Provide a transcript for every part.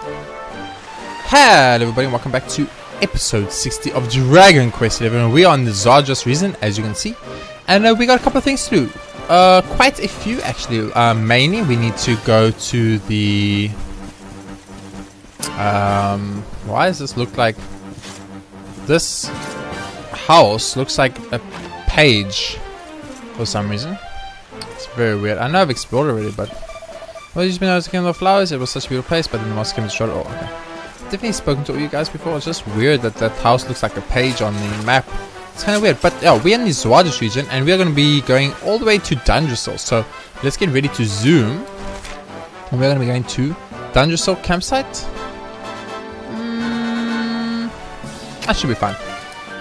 Hello everybody and welcome back to episode 60 of Dragon Quest XI. We are on the Zarjas region, as you can see, and we got a couple of things to do. Quite a few actually. Mainly we need to go to the why does this look like this house looks like a page for some reason. It's very weird. I know I've explored already, but well, you just been I was looking at the flowers. It was such a beautiful place, but then the monster came and destroyed it all. Okay. Definitely spoken to all you guys before. It's just weird that that house looks like a page on the map. It's kind of weird, but yeah, we're in the Zwardish region and we're going to be going all the way to Dungersall. So let's get ready to zoom, and we're going to be going to Dungersall campsite. That should be fun.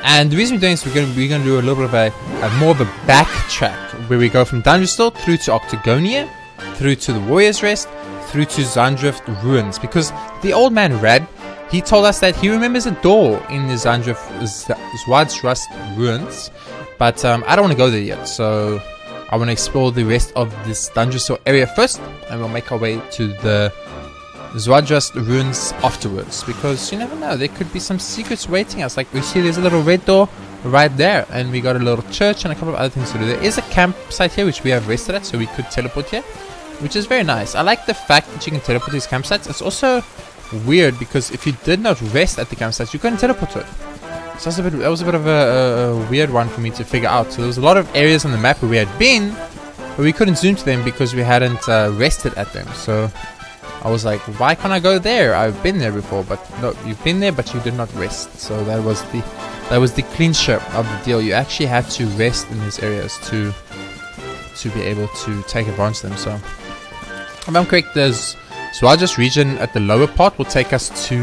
And the reason we're doing this, we're going to do a little bit of a more of a backtrack where we go from Dungersall through to Octagonia, through to the Warrior's Rest, through to Zandrift Ruins, because the old man Rad, he told us that he remembers a door in the Zwardish Ruins, but I don't want to go there yet, so I want to explore the rest of this Dungersall area first, and we'll make our way to the Zwardish Ruins afterwards, because you never know, there could be some secrets waiting us. Like we see there's a little red door right there, and we got a little church and a couple of other things to do. There is a campsite here which we have rested at, so we could teleport here, which is very nice. I like the fact that you can teleport these campsites. It's also weird because if you did not rest at the campsites, you couldn't teleport to it. So that was a bit of a weird one for me to figure out. So there was a lot of areas on the map where we had been, but we couldn't zoom to them because we hadn't rested at them. So I was like, why can't I go there? I've been there before, but no, you've been there, but you did not rest. So that was the clincher of the deal. You actually had to rest in these areas to be able to take advantage of them. So if I'm correct, there's Zwardish region at the lower part will take us to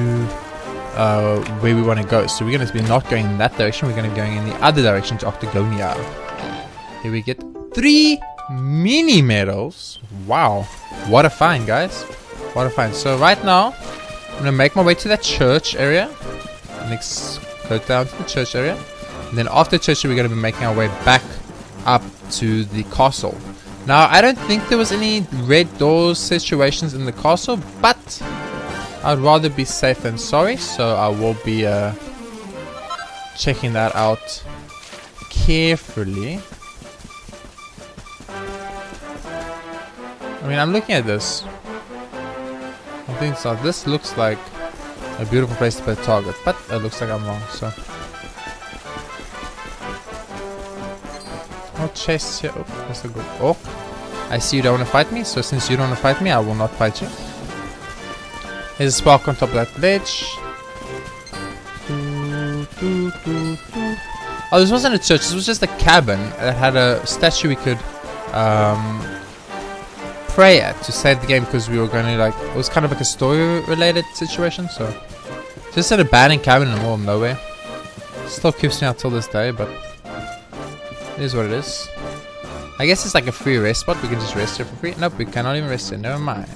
where we want to go. So we're going to be not going in that direction. We're going to be going in the other direction to Octagonia. Here we get 3 mini medals. Wow, what a find, guys! What a find. So right now I'm going to make my way to that church area. Next, go down to the church area, and then after church we're going to be making our way back up to the castle. Now, I don't think there was any red doors situations in the castle, but I'd rather be safe than sorry, so I will be checking that out carefully. I mean, I'm looking at this. I think so. This looks like a beautiful place to put a target, but it looks like I'm wrong, so. No chests here. Oh, that's a good. Oh, I see you don't want to fight me, so since you don't want to fight me, I will not fight you. There's a spark on top of that ledge. Oh, this wasn't a church, this was just a cabin that had a statue we could pray at to save the game, because we were going to, like, it was kind of like a story related situation, so just an abandoned cabin in the middle of nowhere. Still keeps me out till this day, but it is what it is. I guess it's like a free rest spot. We can just rest here for free. Nope, we cannot even rest here. Never mind.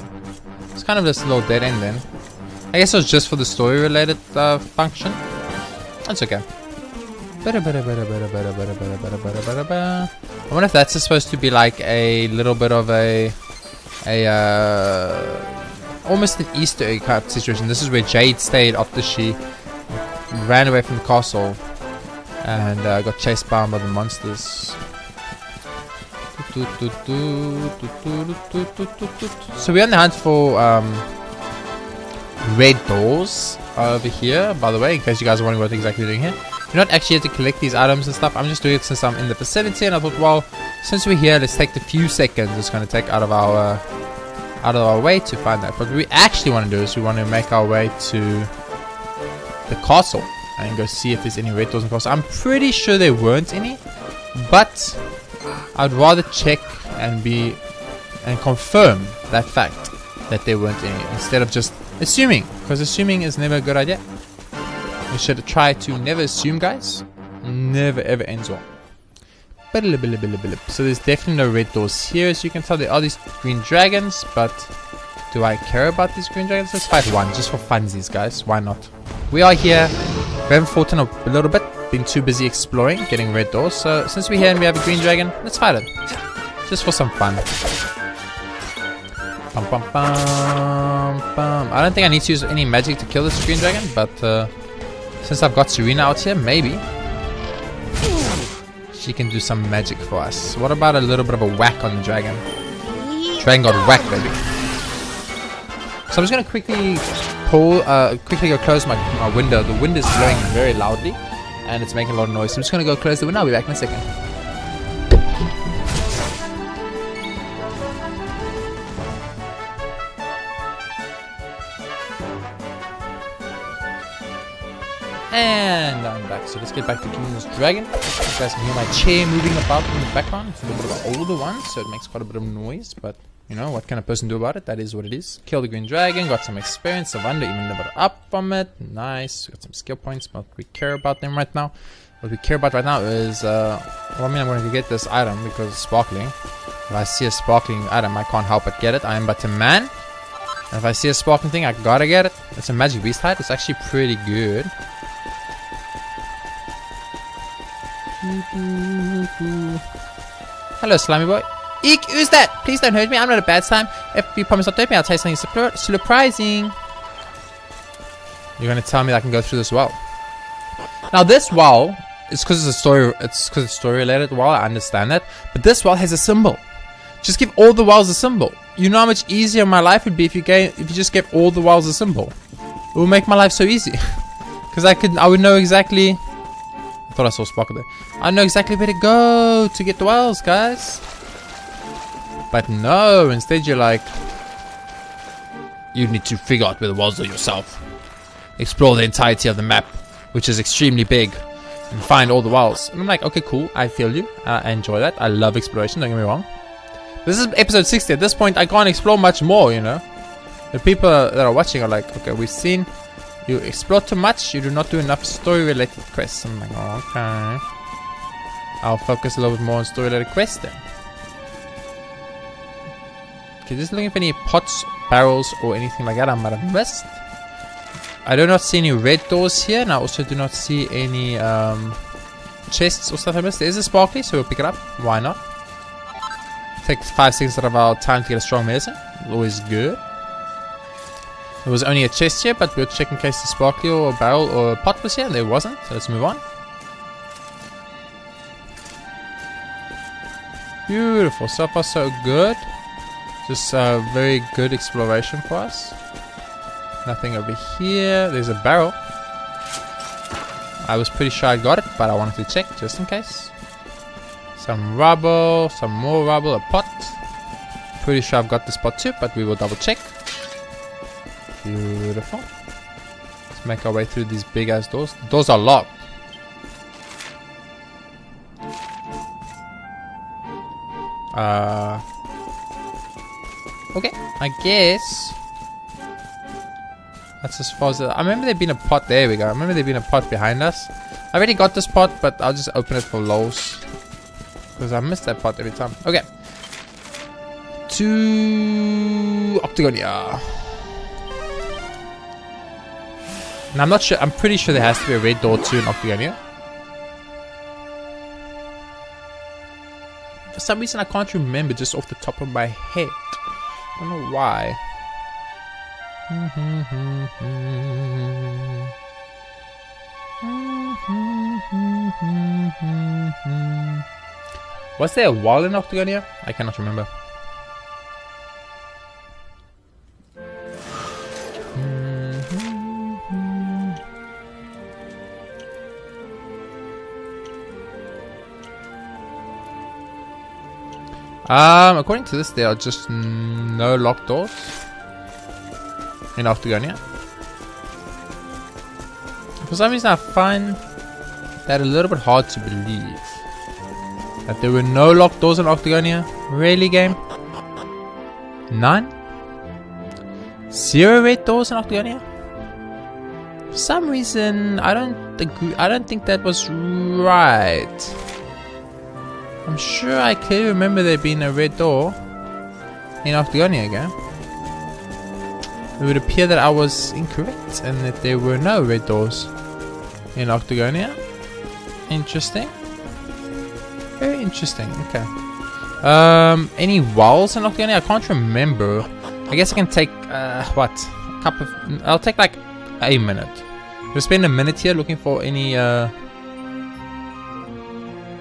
It's kind of just a little dead end then. I guess it was just for the story related function. That's okay. I wonder if that's supposed to be like a little bit of a almost an Easter egg type situation. This is where Jade stayed after she ran away from the castle and got chased by the monsters. So we're on the hunt for red doors over here, by the way, in case you guys are wondering what exactly we're doing here. We're not actually here to collect these items and stuff. I'm just doing it since I'm in the vicinity, and I thought, well, since we're here, let's take the few seconds it's going to take out of our way to find that. But what we actually want to do is we want to make our way to the castle and go see if there's any red doors in the castle. I'm pretty sure there weren't any, but I'd rather check and confirm that fact that there weren't any instead of just assuming, because assuming is never a good idea. We should try to never assume, guys. Never ever ends well. So there's definitely no red doors here. As you can tell, there are these green dragons, but do I care about these green dragons? Let's fight one just for funsies, guys. Why not? We are here. We haven't fought in a little bit. Been too busy exploring, getting red doors. So since we're here and we have a green dragon, let's fight it. Just for some fun. Bum, bum, bum, bum. I don't think I need to use any magic to kill this green dragon, but since I've got Serena out here, maybe she can do some magic for us. What about a little bit of a whack on the dragon? Dragon got whacked, baby. So I'm just gonna quickly go close my window. The wind is blowing very loudly, and it's making a lot of noise. So I'm just gonna go close the window. I'll be back in a second. And I'm back. So let's get back to killing this dragon. You guys can hear my chair moving about in the background. It's a little bit of an older one, so it makes quite a bit of noise. But you know, what can a person do about it? That is what it is. Kill the green dragon. Got some experience. Savanda even leveled up from it. Nice. Got some skill points. But we care about them right now. What we care about right now is, well, I mean, I'm going to get this item because it's sparkling. If I see a sparkling item, I can't help but get it. I am but a man. And if I see a sparkling thing, I gotta get it. It's a magic beast hide. It's actually pretty good. Hello, slimy boy. Eek, who's that? Please don't hurt me. I'm not a bad slime. If you promise not to hurt me, I'll tell you something surprising. You're gonna tell me that I can go through this well. Now this well, it's because it's a story. It's because it's story related well. I understand that. But this well has a symbol. Just give all the wells a symbol. You know how much easier my life would be if you just gave all the wells a symbol. It would make my life so easy. Because I would know exactly. I thought I saw Sparkle there. I know exactly where to go to get the wells, guys. But no, instead you're like, you need to figure out where the wells are yourself. Explore the entirety of the map, which is extremely big, and find all the wells. And I'm like, okay, cool. I feel you. I enjoy that. I love exploration. Don't get me wrong. This is episode 60. At this point, I can't explore much more. You know, the people that are watching are like, okay, we've seen. You explore too much, you do not do enough story-related quests. I'm like, oh, okay. I'll focus a little bit more on story-related quests then. Okay, just looking for any pots, barrels, or anything like that I might have missed. I do not see any red doors here, and I also do not see any chests or stuff I missed. There is a sparkly, so we'll pick it up. Why not? Take 5 seconds out of our time to get a strong medicine. Always good. There was only a chest here, but we'll check in case the sparkly or a barrel or a pot was here. There wasn't, so let's move on. Beautiful. So far so good. Just very good exploration for us. Nothing over here. There's a barrel. I was pretty sure I got it, but I wanted to check just in case. Some rubble, some more rubble, a pot. Pretty sure I've got this pot too, but we will double check. Beautiful. Let's make our way through these big ass doors. The doors are locked. Okay, I guess that's as far as I remember there being a pot. There we go. I remember there being a pot behind us. I already got this pot, but I'll just open it for lols because I missed that pot every time. Okay, to Octagonia. And I'm not sure. I'm pretty sure there has to be a red door too in Octagonia. For some reason, I can't remember just off the top of my head. I don't know why. Was there a wall in Octagonia? I cannot remember. According to this, there are just no locked doors in Octagonia. For some reason, I find that a little bit hard to believe that there were no locked doors in Octagonia. Really, game? None? 0 red doors in Octagonia? For some reason, I don't agree. I don't think that was right. I'm sure I clearly remember there being a red door in Octagonia again. It would appear that I was incorrect and that there were no red doors in Octagonia. Interesting. Very interesting. Okay. Any walls in Octagonia? I can't remember. I guess I can take, I'll take like a minute. We'll spend a minute here looking for any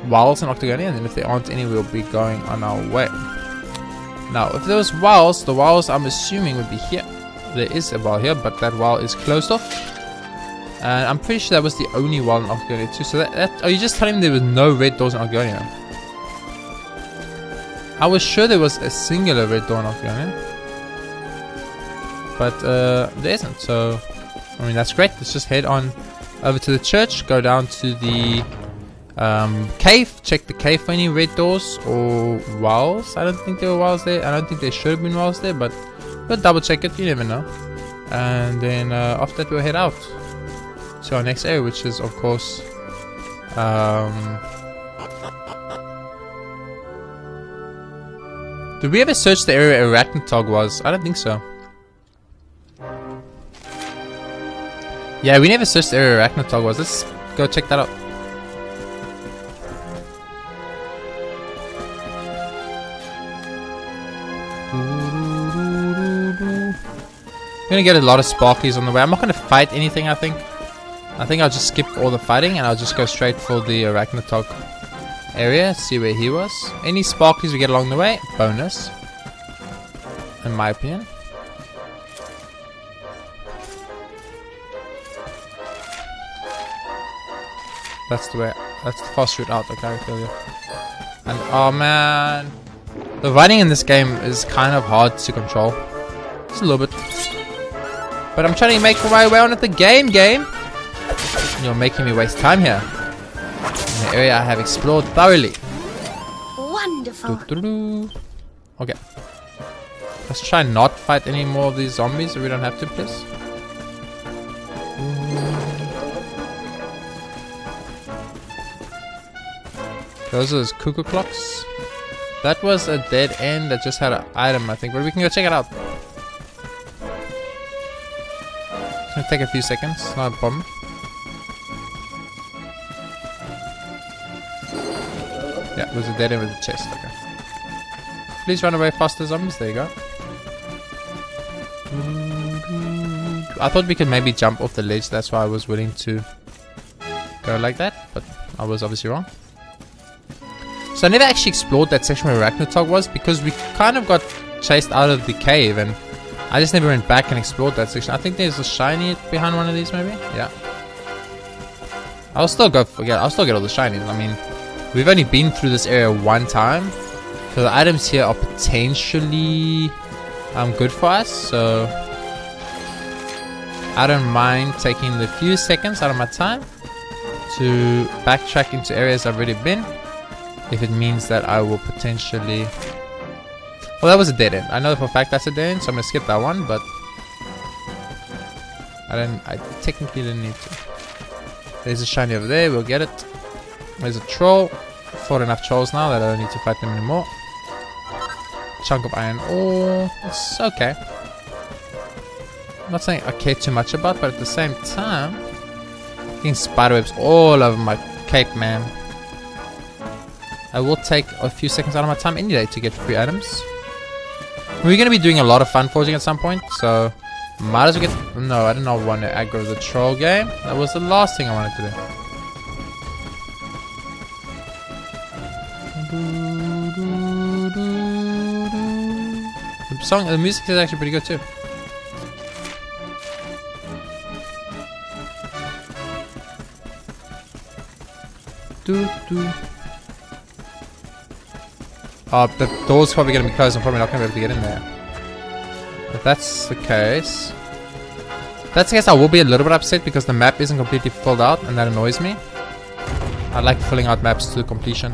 wilds in Octagonia, and then if there aren't any, we'll be going on our way. Now, if there was wilds, the wilds I'm assuming would be here. There is a wall here, but that wall is closed off. And I'm pretty sure that was the only wall in Octagonia too. So are you just telling me there was no red doors in Octagonia? I was sure there was a singular red door in Octagonia, but there isn't. So, I mean, that's great. Let's just head on over to the church, go down to the cave, check the cave for any red doors or walls. I don't think there were walls there. I don't think there should have been walls there, but we'll double check it. You never know. And then after that, we'll head out to our next area, which is, of course, did we ever search the area where Arachnotog was? I don't think so. Yeah, we never searched the area where Arachnotog was. Let's go check that out. We're gonna get a lot of sparklies on the way. I'm not gonna fight anything, I think. I think I'll just skip all the fighting and I'll just go straight for the Arachnotog area, see where he was. Any sparklies we get along the way, bonus, in my opinion. That's the way. That's the fast route out. Okay, I feel you. And oh man, the riding in this game is kind of hard to control. Just a little bit. But I'm trying to make my way on with the game. You're making me waste time here. In the area I have explored thoroughly. Wonderful. Okay. Let's try not fight any more of these zombies if we don't have to, please. Those are those cuckoo clocks. That was a dead end that just had an item, I think, but we can go check it out. It's gonna take a few seconds, not a problem. Yeah, it was a dead end with a chest, okay. Please run away faster, zombies, there you go. I thought we could maybe jump off the ledge, that's why I was willing to go like that, but I was obviously wrong. So I never actually explored that section where Arachnotog was because we kind of got chased out of the cave and I just never went back and explored that section. I think there's a shiny behind one of these maybe? Yeah. I'll still get all the shinies. I mean, we've only been through this area one time. So the items here are potentially good for us. So I don't mind taking the few seconds out of my time to backtrack into areas I've already been. If it means that I will potentially... Well, that was a dead end. I know for a fact that's a dead end, so I'm going to skip that one, but... I technically didn't need to. There's a shiny over there, we'll get it. There's a troll. Fought enough trolls now that I don't need to fight them anymore. Chunk of iron ore. It's okay. Not saying I care too much about, but at the same time... Getting spiderwebs all over my cape, man. I will take a few seconds out of my time any day to get free items. We're going to be doing a lot of fun forging at some point, so might as well get... No, I did not want to aggro the troll game. That was the last thing I wanted to do. The music is actually pretty good too. The door's probably going to be closed. I'm probably not going to be able to get in there. If that's the case... I will be a little bit upset because the map isn't completely filled out and that annoys me. I like filling out maps to completion.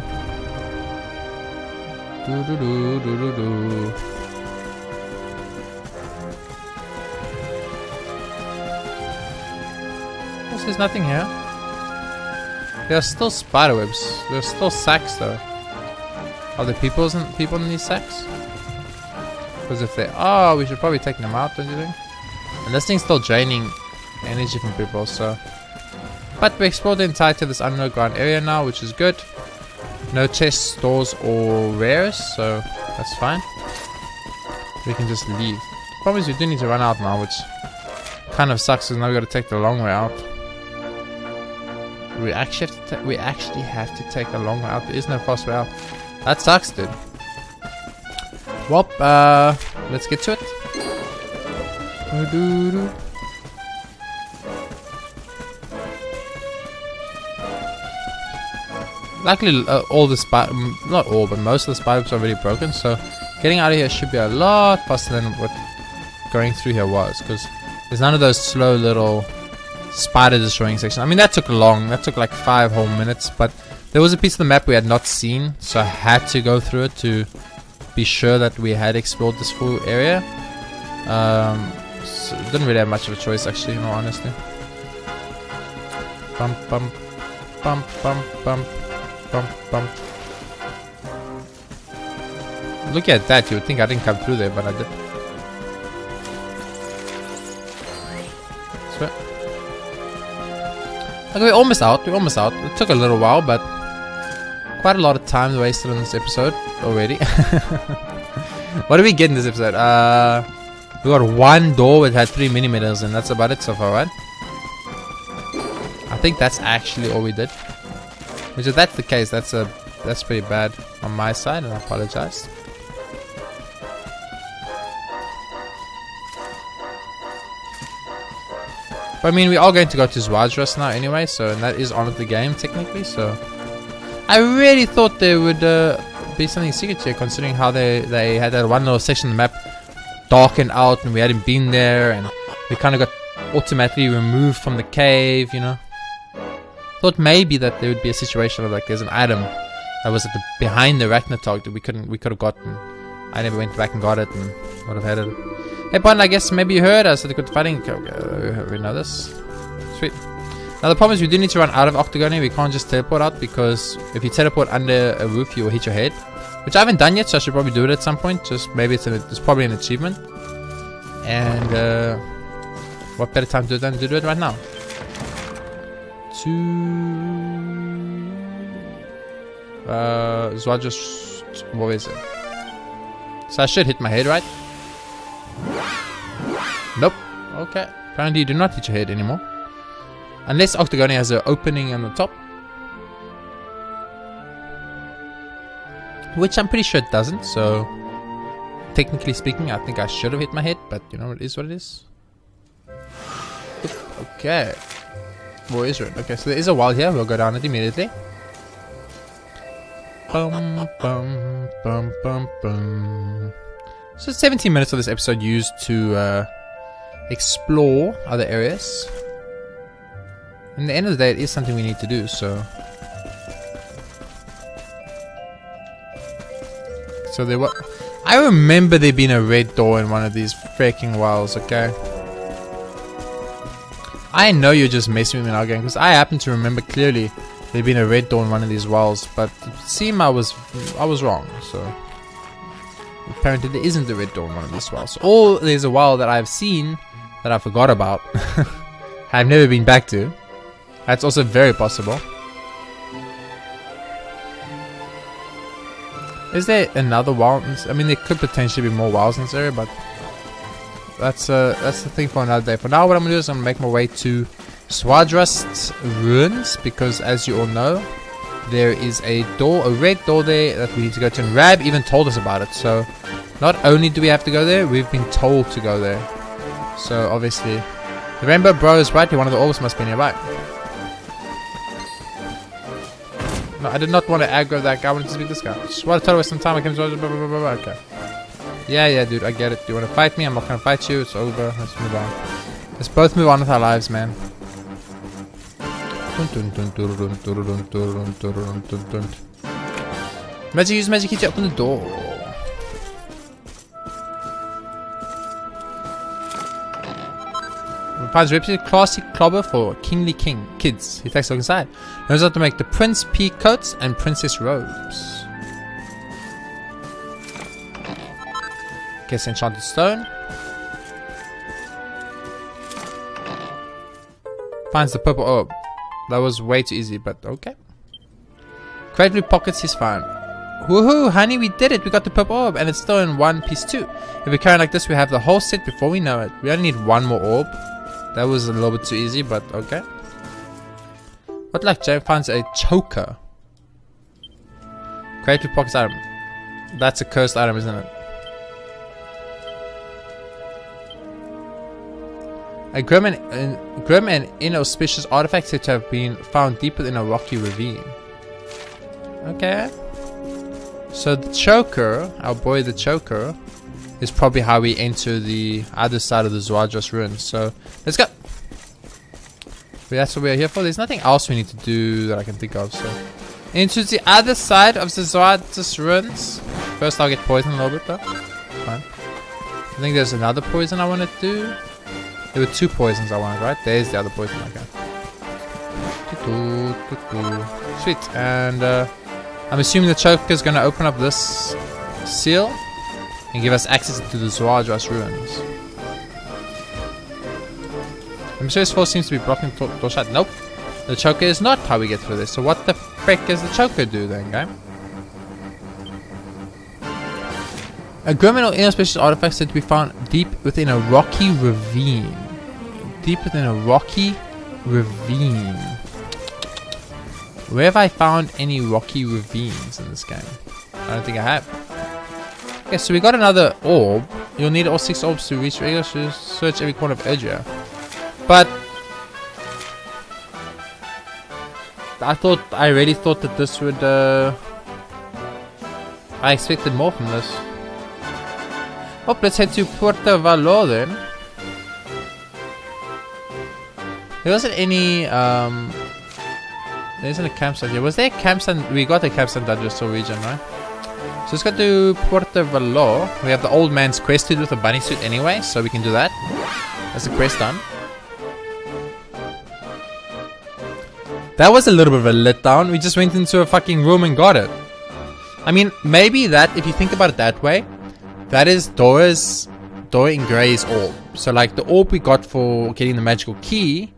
There's nothing here. There are still spiderwebs. There's still sacks though. Are there people in these sacks? Because if they are, we should probably take them out, don't you think? And this thing's still draining energy from people, so... But we explored the entirety of this underground area now, which is good. No chests, stores, or rares, so that's fine. We can just leave. problem is we do need to run out now, which kind of sucks because now we got to take the long way out. We actually have to take a long way out. There is no fast way out. That sucks, dude. Well, let's get to it. Luckily, all the not all, but most of the spikes are already broken, so getting out of here should be a lot faster than what going through here was, because there's none of those slow little spider destroying sections. I mean, that took long. That took like 5 whole minutes, but there was a piece of the map we had not seen, so I had to go through it to be sure that we had explored this full area. So didn't really have much of a choice, actually, in all honesty. Bump, bump, bump, bump, bump, bump, bump. Look at that, you would think I didn't come through there, but I did. Sweat. Okay, we're almost out. We're almost out. It took a little while, but quite a lot of time wasted on this episode already. What did we get in this episode? We got one door which had 3 mini-medals, and that's about it so far, right? I think that's actually all we did. Which, if that's the case, that's pretty bad on my side, and I apologize. But I mean, we are going to go to Zwadras now anyway, so and that is on the game technically. So I really thought there would be something secret here, considering how they had that one little section of the map darkened out, and we hadn't been there, and we kind of got automatically removed from the cave, you know. Thought maybe that there would be a situation of like there's an item that was at the behind the Ragnarok that we could have gotten. I never went back and got it, and would have had it. Hey, Pun, I guess maybe you heard us at the good fighting. We know this. Sweet. Now the problem is we do need to run out of Octagony. We can't just teleport out, because if you teleport under a roof, you will hit your head. Which I haven't done yet, so I should probably do it at some point. Just maybe it's probably an achievement. And what better time to do it than to do it right now? Zwadras, what is it? So I should hit my head, right? Nope. Okay. Apparently you do not hit your head anymore. Unless Octagony has an opening on the top. Which I'm pretty sure it doesn't, so technically speaking, I think I should have hit my head, but you know, it is what it is. Okay. Where is it? Okay, so there is a wall here. We'll go down it immediately. Bum, bum, bum, bum, bum. So 17 minutes of this episode used to explore other areas. In the end of the day, it is something we need to do, so... So there was... I remember there being a red door in one of these freaking walls, okay? I know you're just messing with me now again, because I happen to remember clearly there being a red door in one of these walls, but it seemed I was wrong, so... Apparently there isn't a red door in one of these walls. Or there's a wall that I've seen that I forgot about. I've never been back to. That's also very possible. Is there another wall? I mean, there could potentially be more walls in this area, but that's the thing for another day. For now, what I'm gonna do is I'm gonna make my way to Zwadras ruins, because as you all know, there is a door, a red door there that we need to go to, and Rab even told us about it. So not only do we have to go there, we've been told to go there. So obviously, the Rainbow Bro is right here. One of the orbs must be nearby. No, I did not want to aggro that guy. I wanted to speak this guy. Just want to tell us some time. I came to okay. Yeah, dude, I get it. You want to fight me? I'm not gonna fight you. It's over. Let's move on. Let's both move on with our lives, man. Magic, use magic key to open the door. Finds reputed classy clobber for kingly kids. He takes a look inside. Knows how to make the prince pea coats and princess robes. Gets enchanted stone. Finds the purple orb. That was way too easy, but okay. Create blue pockets, he's fine. Woohoo, honey, we did it. We got the purple orb, and it's still in one piece too. If we carry like this, we have the whole set before we know it. We only need one more orb. That was a little bit too easy, but okay. What luck, Jay finds a choker. Great with pockets item. That's a cursed item, isn't it? A grim and inauspicious artifact said to have been found deep within a rocky ravine. Okay. So the choker, our boy the choker, is probably how we enter the other side of the Zwardras ruins. So let's go. That's what we're here for. There's nothing else we need to do that I can think of. So into the other side of the Zwardras ruins. First I'll get poisoned a little bit though. Fine. I think there's another poison I want to do. There were two poisons I wanted, right? There's the other poison. Okay. Sweet. And I'm assuming the choker is going to open up this seal and give us access to the Zwardras ruins. The mysterious force seems to be blocking the door shut. Nope. The choker is not how we get through this. So what the frick does the choker do then, game? A grim and inauspicious artifact said to be found deep within a rocky ravine. Deep within a rocky ravine. Where have I found any rocky ravines in this game? I don't think I have. Okay, so we got another orb. You'll need all 6 orbs to reach regular search every corner of Edria. But I really thought that this would I expected more from this. Oh, let's head to Puerto Valor then. There wasn't any there isn't a campsite here. Was there a campsite? We got a campsite in Dungeon region, right? So let's go to Puerto Valor. We have the old man's quest to do with a bunny suit anyway, so we can do that. That's the quest done. That was a little bit of a letdown. We just went into a fucking room and got it. I mean, maybe that, if you think about it that way, that is Dorian Gray's orb. So like the orb we got for getting the magical key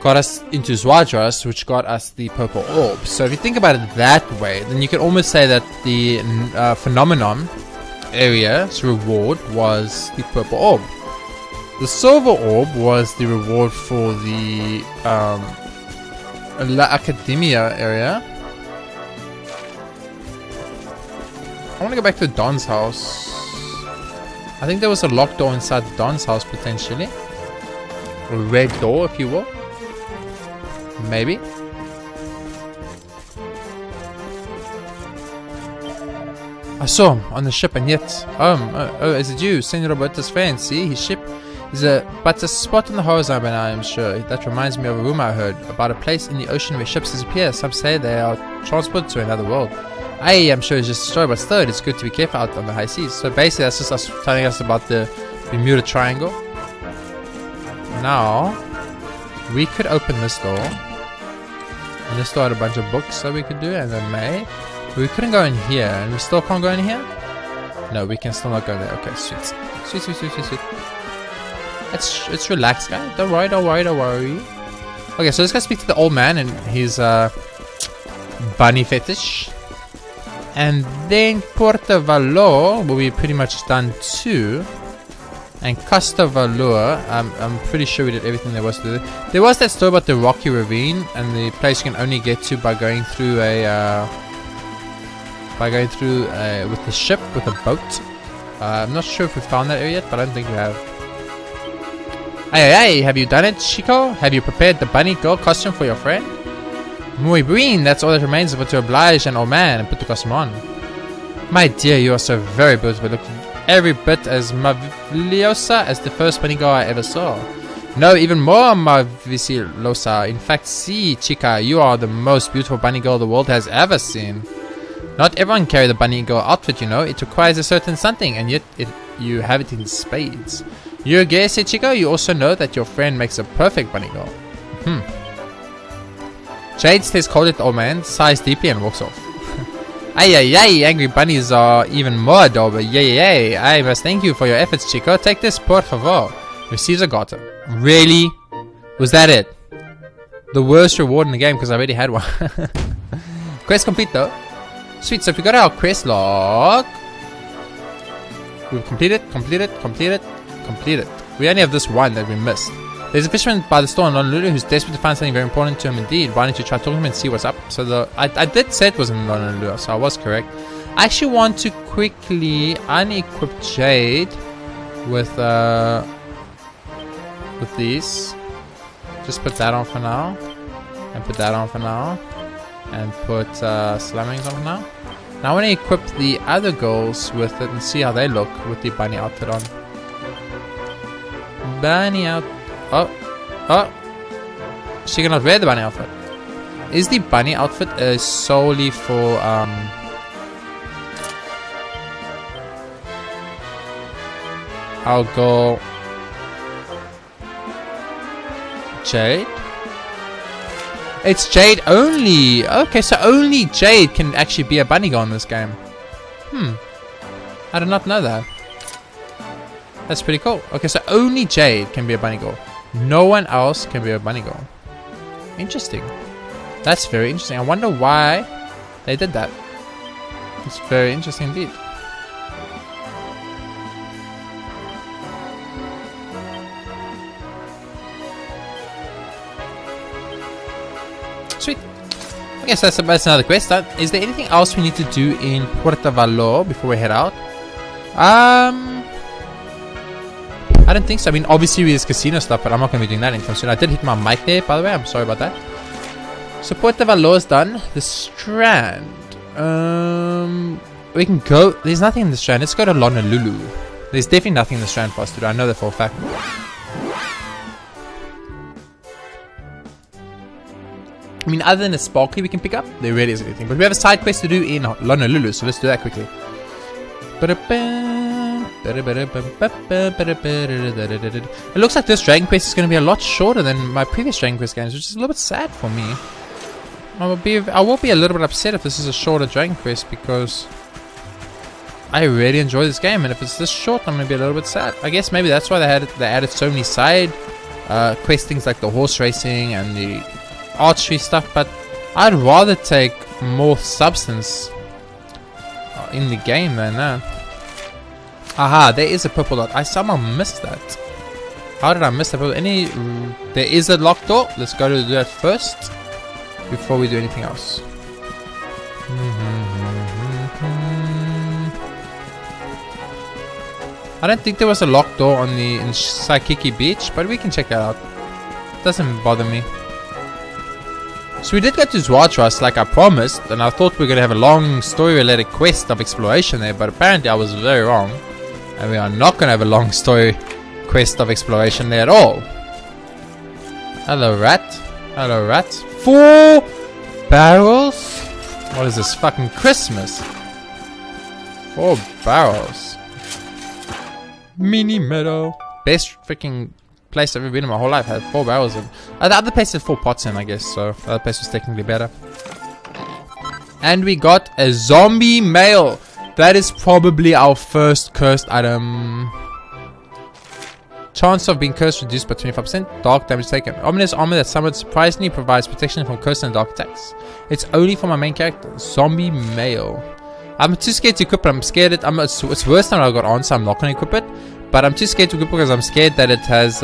got us into Zwardras, which got us the purple orb. So if you think about it that way, then you can almost say that the phenomenon area's reward was the purple orb. The silver orb was the reward for the La Academia area. I want to go back to Don's house. I think there was a locked door inside Don's house potentially. A red door, if you will. Maybe. I saw him on the ship and yet... Oh, is it you? Senor Roberto's friend. See, his ship is but a spot on the horizon by now, I'm sure. That reminds me of a rumor I heard about a place in the ocean where ships disappear. Some say they are transported to another world. I am sure it's just a story, but still, it's good to be careful out on the high seas. So basically, that's just us telling us about the Bermuda Triangle. Now, we could open this door. And this door had a bunch of books that we could do, and then May. But we couldn't go in here, and we still can't go in here? No, we can still not go there. Okay, sweet. Sweet. It's relaxed, guys. Don't worry. Okay, so let's go speak to the old man and his bunny fetish. And then Puerto Valor, where we're pretty much done too. And Costa Valor, I'm pretty sure we did everything there was to do. There was that story about the rocky ravine and the place you can only get to by going through with the ship, with a boat. I'm not sure if we found that area yet, but I don't think we have. Hey, have you done it, Chico? Have you prepared the bunny girl costume for your friend? Muy bien, that's all that remains but to oblige an old man and put the costume on. My dear, you are so very beautiful. Look every bit as marvelosa as the first bunny girl I ever saw. No, even more marvelosa. In fact, see, chica, you are the most beautiful bunny girl the world has ever seen. Not everyone carry the bunny girl outfit, you know. It requires a certain something, and yet you have it in spades. You're gay, said Chico. You also know that your friend makes a perfect bunny girl. Jade stays cold at the old man, sighs deeply, and walks off. Ay, angry bunnies are even more adorable. Yay, I must thank you for your efforts, Chico. Take this, por favor. Receives a gato. Really? Was that it? The worst reward in the game, because I already had one. Quest complete, though. Sweet, so if we go to our quest log, we've completed. We only have this one that we missed. There's a fisherman by the store in Honolulu who's desperate to find something very important to him indeed. Why don't you try talking to him and see what's up? So I did say it was in Honolulu, so I was correct. I actually want to quickly unequip Jade with these. Just put that on for now. And put that on for now. And put Slammings on for now. Now I want to equip the other girls with it and see how they look with the bunny outfit on. Bunny out. Oh. She cannot wear the bunny outfit. Is the bunny outfit solely for I'll go Jade. It's Jade only. Okay, so only Jade can actually be a bunny girl in this game. I did not know that. That's pretty cool. Okay, so only Jade can be a bunny girl. No one else can be a bunny girl. Interesting. That's very interesting. I wonder why they did that. It's very interesting indeed. Sweet. Okay, so that's another quest. Is there anything else we need to do in Puerto Valor before we head out? I don't think so. I mean, obviously there's casino stuff, but I'm not going to be doing that anytime soon. I did hit my mic there, by the way. I'm sorry about that. So Puerto Valor is done. The Strand. We can go. There's nothing in the Strand. Let's go to Honolulu. There's definitely nothing in the Strand for us to do. I know that for a fact. I mean, other than a sparkly we can pick up, there really isn't anything. But we have a side quest to do in Honolulu, so let's do that quickly. It looks like this Dragon Quest is going to be a lot shorter than my previous Dragon Quest games, which is a little bit sad for me. I will be a little bit upset if this is a shorter Dragon Quest, because I really enjoy this game, and if it's this short, I'm going to be a little bit sad. I guess maybe that's why they added so many side quest things like the horse racing and the archery stuff, but I'd rather take more substance in the game than that. Aha, there is a purple dot. I somehow missed that. How did I miss that? There is a locked door. Let's go to do that first before we do anything else. I don't think there was a locked door in Saikiki Beach, but we can check that out. Doesn't bother me. So we did go to Zwatrust like I promised, and I thought we were going to have a long story-related quest of exploration there, but apparently I was very wrong. And we are not going to have a long story quest of exploration there at all. Hello, rat. Hello, rat. 4 barrels? What is this, fucking Christmas? 4 barrels. Mini meadow. Best freaking place I've ever been in my whole life. Had 4 barrels in. The other place had 4 pots in, I guess, so the other place was technically better. And we got a zombie male. That is probably our first cursed item. Chance of being cursed reduced by 25%. Dark damage taken. Ominous armor that somewhat surprisingly provides protection from cursed and dark attacks. It's only for my main character. Zombie male. I'm too scared to equip it. I'm scared it's worse than I got on, so I'm not going to equip it. But I'm too scared to equip it because I'm scared that it has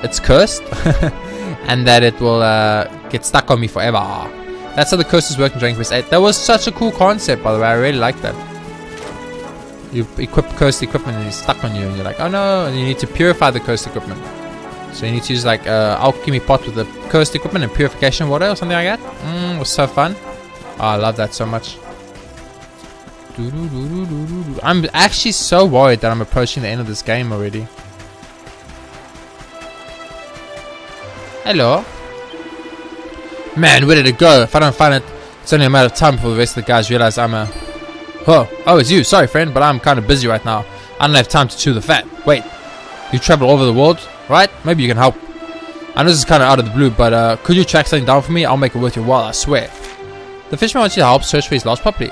it's cursed. And that it will get stuck on me forever. That's how the curses work in Dragon Quest VIII. That was such a cool concept, by the way. I really like that. You equip cursed equipment and it's stuck on you, and you're like, oh no, and you need to purify the cursed equipment. So you need to use like alchemy pot with the cursed equipment and purification water or something like that. It was so fun. Oh, I love that so much. I'm actually so worried that I'm approaching the end of this game already. Hello. Man, where did it go? If I don't find it, it's only a matter of time before the rest of the guys realize I'm a... Oh, it's you. Sorry, friend, but I'm kind of busy right now. I don't have time to chew the fat. Wait, you travel over the world, right? Maybe you can help. I know this is kind of out of the blue, but could you track something down for me? I'll make it worth your while, I swear. The fisherman wants you to help search for his lost property.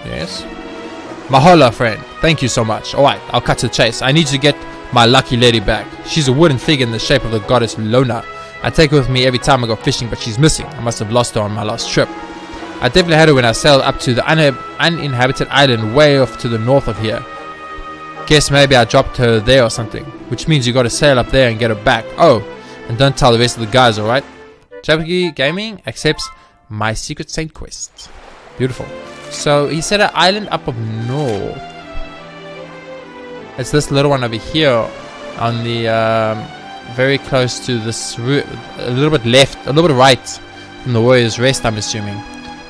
Yes. Mahalo, friend. Thank you so much. Alright, I'll cut to the chase. I need to get my lucky lady back. She's a wooden figure in the shape of the goddess Lona. I take her with me every time I go fishing, but she's missing. I must have lost her on my last trip. I definitely had it when I sailed up to the uninhabited island way off to the north of here. Guess maybe I dropped her there or something. Which means you gotta sail up there and get her back. Oh, and don't tell the rest of the guys, alright? JayRPGaming accepts my Secret Saint quest. Beautiful. So he said an island up of north. It's this little one over here on the very close to this route, a little bit left, a little bit right from the Warrior's Rest, I'm assuming.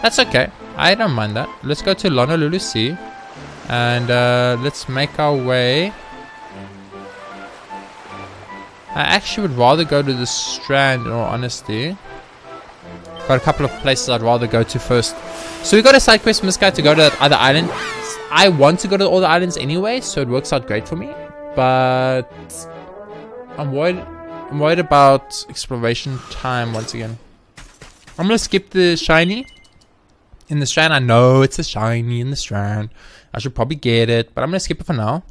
That's okay. I don't mind that. Let's go to Honolulu Sea and let's make our way. I actually would rather go to the Strand, in all honesty. Got a couple of places I'd rather go to first. So we got a side quest from this guy to go to that other island. I want to go to all the islands anyway, so it works out great for me. But I'm worried about exploration time once again. I'm gonna skip the shiny in the Strand. I know it's a shiny in the Strand. I should probably get it, but I'm gonna skip it for now.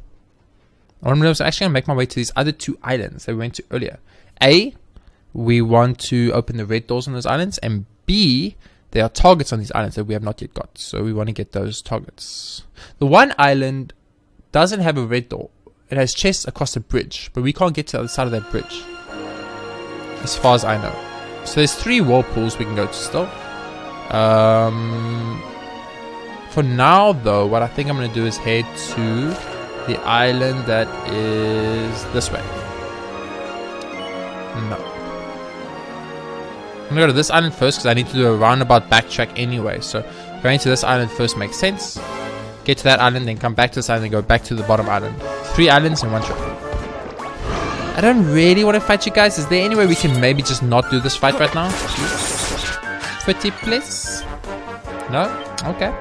I'm actually gonna make my way to these other two islands that we went to earlier. A, we want to open the red doors on those islands, and B, there are targets on these islands that we have not yet got, so we want to get those targets. The one island doesn't have a red door. It has chests across the bridge, but we can't get to the other side of that bridge, as far as I know. So there's 3 whirlpools we can go to still. For now though, what I think I'm going to do is head to the island that is this way. No. I'm going to go to this island first because I need to do a roundabout backtrack anyway. So going to this island first makes sense. Get to that island, then come back to this island and go back to the bottom island. 3 islands in one trip. I don't really want to fight you guys. Is there any way we can maybe just not do this fight right now? Pretty please? No? Okay.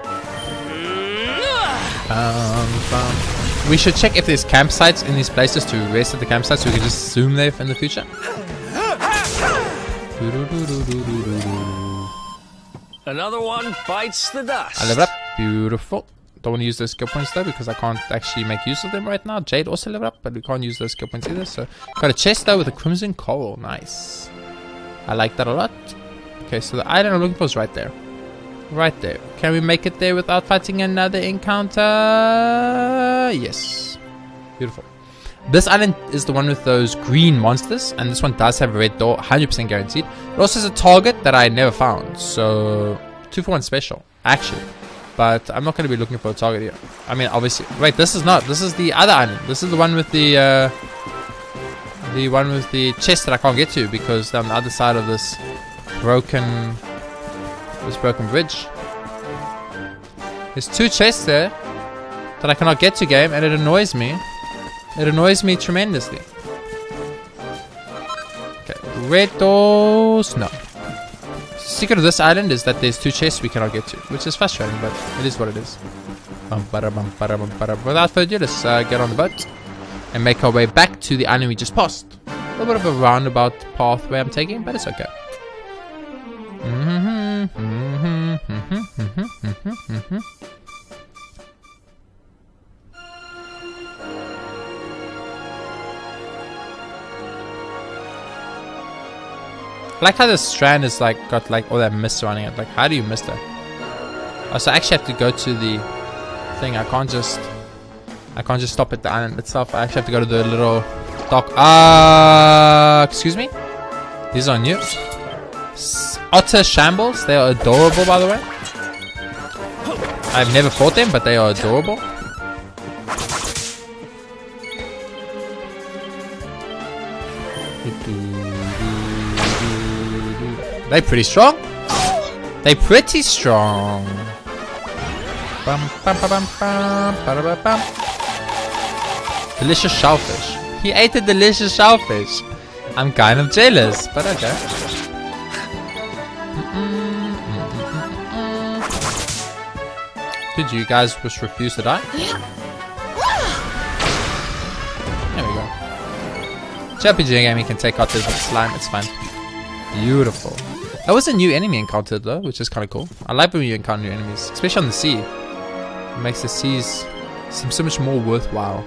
We should check if there's campsites in these places to rest at the campsites so we can just zoom there in the future. Another one bites the dust. I level up. Beautiful. Don't want to use those skill points though because I can't actually make use of them right now. Jade also leveled up, but we can't use those skill points either. So got a chest though with a crimson coral. Nice. I like that a lot. Okay, so the island I'm looking for is right there. Right there. Can we make it there without fighting another encounter? Yes. Beautiful. This island is the one with those green monsters, and this one does have a red door, 100% guaranteed. It also has a target that I never found, so 2-for-1 special, actually. But I'm not going to be looking for a target here. I mean, obviously. Wait, this is not. This is the other island. This is the one with the chest that I can't get to because they're on the other side of this broken bridge. There's 2 chests there that I cannot get to, game, and it annoys me. It annoys me tremendously. Okay, red doors, no. Secret of this island is that there's 2 chests we cannot get to, which is frustrating, but it is what it is. Without further ado, let's get on the boat and make our way back to the island we just passed. A little bit of a roundabout pathway I'm taking, but it's okay. I like how the Strand is like got like all that mist surrounding it. Like, how do you miss that? Oh, so I actually have to go to the thing. I can't just stop at the island itself. I actually have to go to the little dock. Excuse me? These are new. Otter Shambles. They are adorable, by the way. I've never fought them, but they are adorable. They're pretty strong. They're pretty strong. Delicious shellfish. He ate a delicious shellfish. I'm kind of jealous, but okay. Did you guys just refuse to die? There we go. JRPGaming can take out this slime, it's fine. Beautiful. That was a new enemy encountered though, which is kind of cool. I like when you encounter new enemies, especially on the sea. It makes the seas seem so much more worthwhile.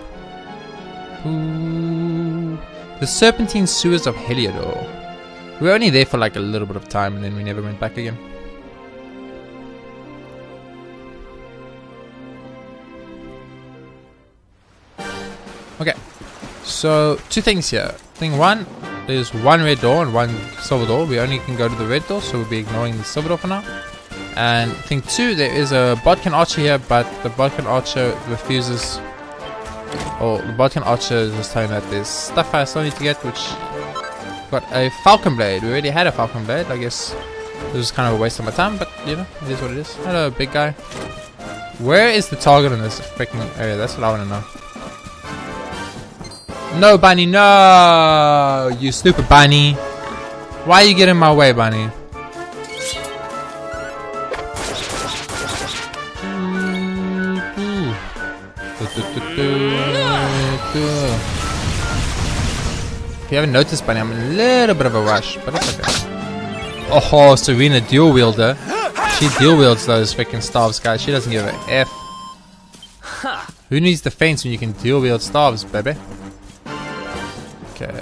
Ooh. The Serpentine Sewers of Heliodor. We were only there for like a little bit of time and then we never went back again. Okay, so 2 things here. Thing 1, there's 1 red door and 1 silver door. We only can go to the red door, so we'll be ignoring the silver door for now. And thing 2, there is a Bodkin Archer here, but the Bodkin Archer refuses. Oh, the Bodkin Archer is just telling that there's stuff I still need to get, which got a Falcon Blade. We already had a Falcon Blade. I guess this was kind of a waste of my time, but you know, it is what it is. Hello, big guy. Where is the target in this freaking area? That's what I want to know. No, Bunny, no! You stupid Bunny. Why you get in my way, Bunny? If you haven't noticed, Bunny, I'm in a little bit of a rush, but it's okay. Oh, Serena dual wielder. She dual wields those freaking staves, guys. She doesn't give a F. Who needs defense when you can dual wield staves, baby? Okay.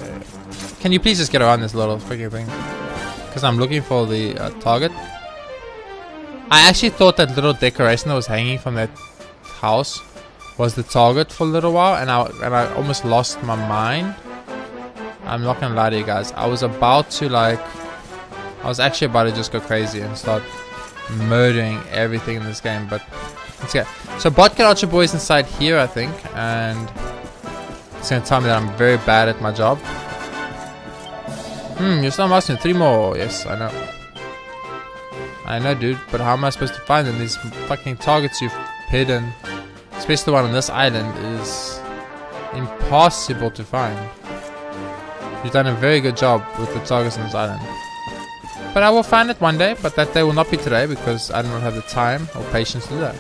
Can you please just get around this little freaking thing? Because I'm looking for the target. I actually thought that little decoration that was hanging from that house was the target for a little while, and I almost lost my mind. I'm not gonna lie to you guys. I was actually about to just go crazy and start murdering everything in this game, but let's go. So Bodkin Archer Boy is inside here, I think, and it's gonna tell me that I'm very bad at my job. You're still asking 3 more. Yes, I know. I know, dude, but how am I supposed to find them? These fucking targets you've hidden, especially the one on this island, is impossible to find. You've done a very good job with the targets on this island. But I will find it one day, but that day will not be today because I do not have the time or patience to do that.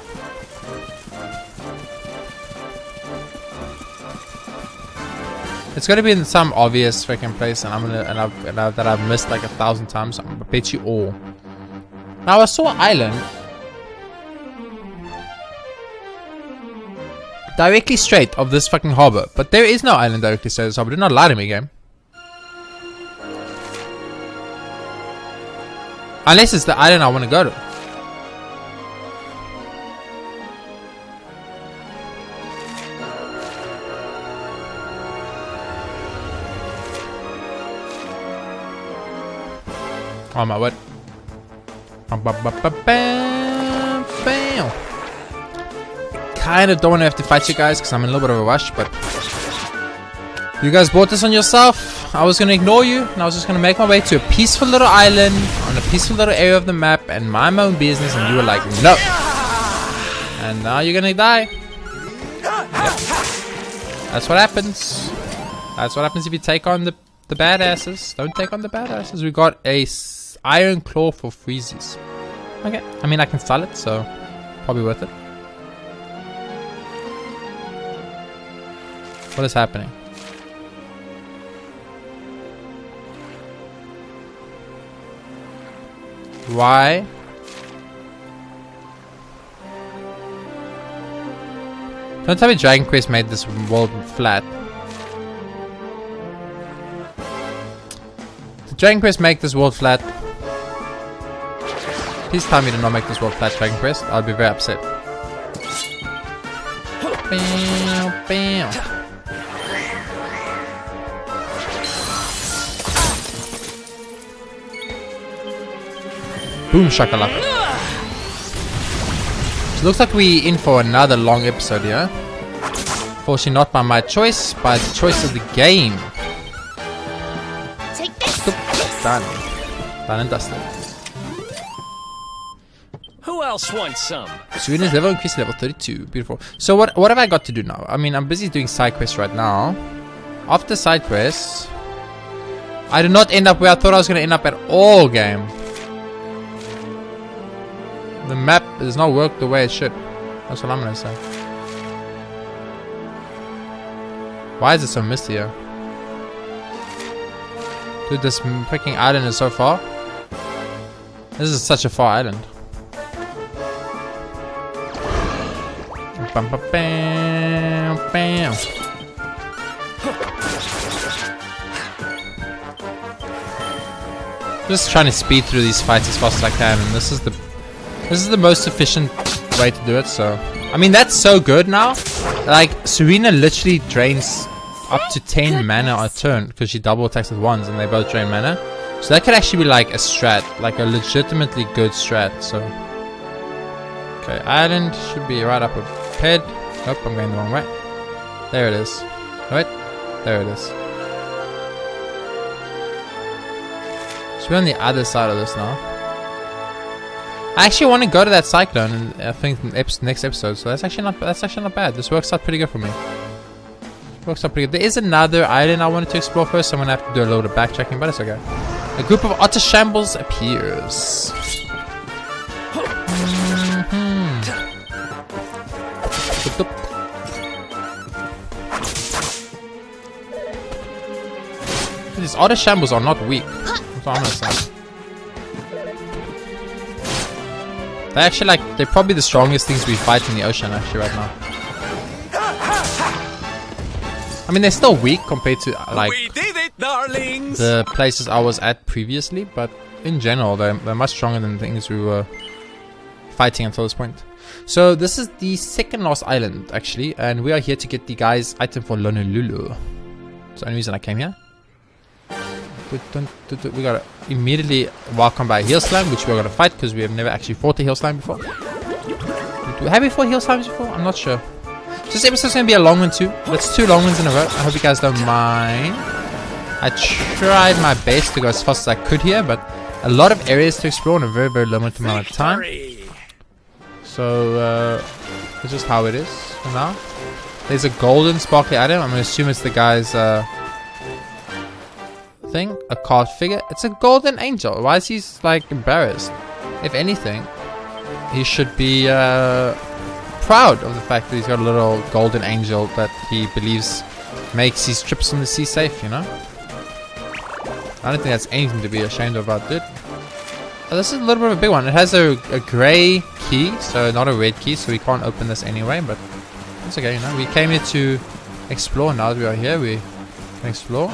It's gonna be in some obvious freaking place, and that I've missed like 1,000 times. I'm gonna bet you all. Now I saw an island directly straight of this fucking harbor, but there is no island directly straight of this harbor. Do not lie to me, game. Unless it's the island I want to go to. Oh my word. Kind of don't want to have to fight you guys because I'm in a little bit of a rush, but you guys bought this on yourself. I was going to ignore you, and I was just going to make my way to a peaceful little island on a peaceful little area of the map and mind my own business, and you were like, no. And now you're going to die. Yep. That's what happens. That's what happens if you take on the badasses. Don't take on the badasses. We got a iron claw for freezes. Okay. I mean, I can sell it, so probably worth it. What is happening? Why? Don't tell me Dragon Quest made this world flat. Did Dragon Quest make this world flat? Please tell me to not make this world flat, Dragon Quest. I'll be very upset. Bam, bam. Boom shakalaka. So looks like we in for another long episode here. Fortunately not by my choice, by the choice of the game. Take this. Done. Done and dusted. Who else wants some? Sweden's level increased to level 32. Beautiful. So what have I got to do now? I mean, I'm busy doing side quests right now. After side quests, I did not end up where I thought I was going to end up at all, game. The map does not work the way it should. That's what I'm gonna say. Why is it so misty here? Dude, this freaking island is so far. This is such a far island. Bam, bam, bam, bam. Just trying to speed through these fights as fast as I can, and this is the most efficient way to do it, so I mean, that's so good now. Like, Serena literally drains up to 10 mana a turn because she double attacks with wands and they both drain mana. So that could actually be like a strat, like a legitimately good strat. So, okay, island should be right up ahead. Nope, I'm going the wrong way. There it is. Wait, there it is. So we're on the other side of this now. I actually want to go to that cyclone, and I think next episode. So that's actually not bad. This works out pretty good for me. Works out pretty good. There is another island I wanted to explore first. So I'm gonna have to do a little bit of backtracking, but it's okay. A group of otter shambles appears. These otter shambles are not weak. That's what I'm gonna say. They're actually like, they're probably the strongest things we fight in the ocean actually right now. I mean, they're still weak compared to like We did it, darlings. the places I was at previously, but in general they're much stronger than the things we were fighting until this point. So this is the second last island actually, and we are here to get the guy's item for Honolulu. It's the only reason I came here. We gotta immediately welcome by a heel slam, which we're gonna fight because we have never actually fought a heel slam before. Have we fought heel slams before? I'm not sure. This episode's gonna be a long one too. That's 2 long ones in a row. I hope you guys don't mind. I tried my best to go as fast as I could here, but a lot of areas to explore in a very, very limited amount of time. So it's just how it is for now. There's a golden sparkly item. I'm gonna assume it's the guy's thing. A card figure. It's a golden angel. Why is he like embarrassed? If anything, he should be proud of the fact that he's got a little golden angel that he believes makes his trips on the sea safe, you know? I don't think that's anything to be ashamed about, dude. Oh, this is a little bit of a big one. It has a grey key, so not a red key, so we can't open this anyway, but it's okay, you know? We came here to explore. Now that we are here, we can explore.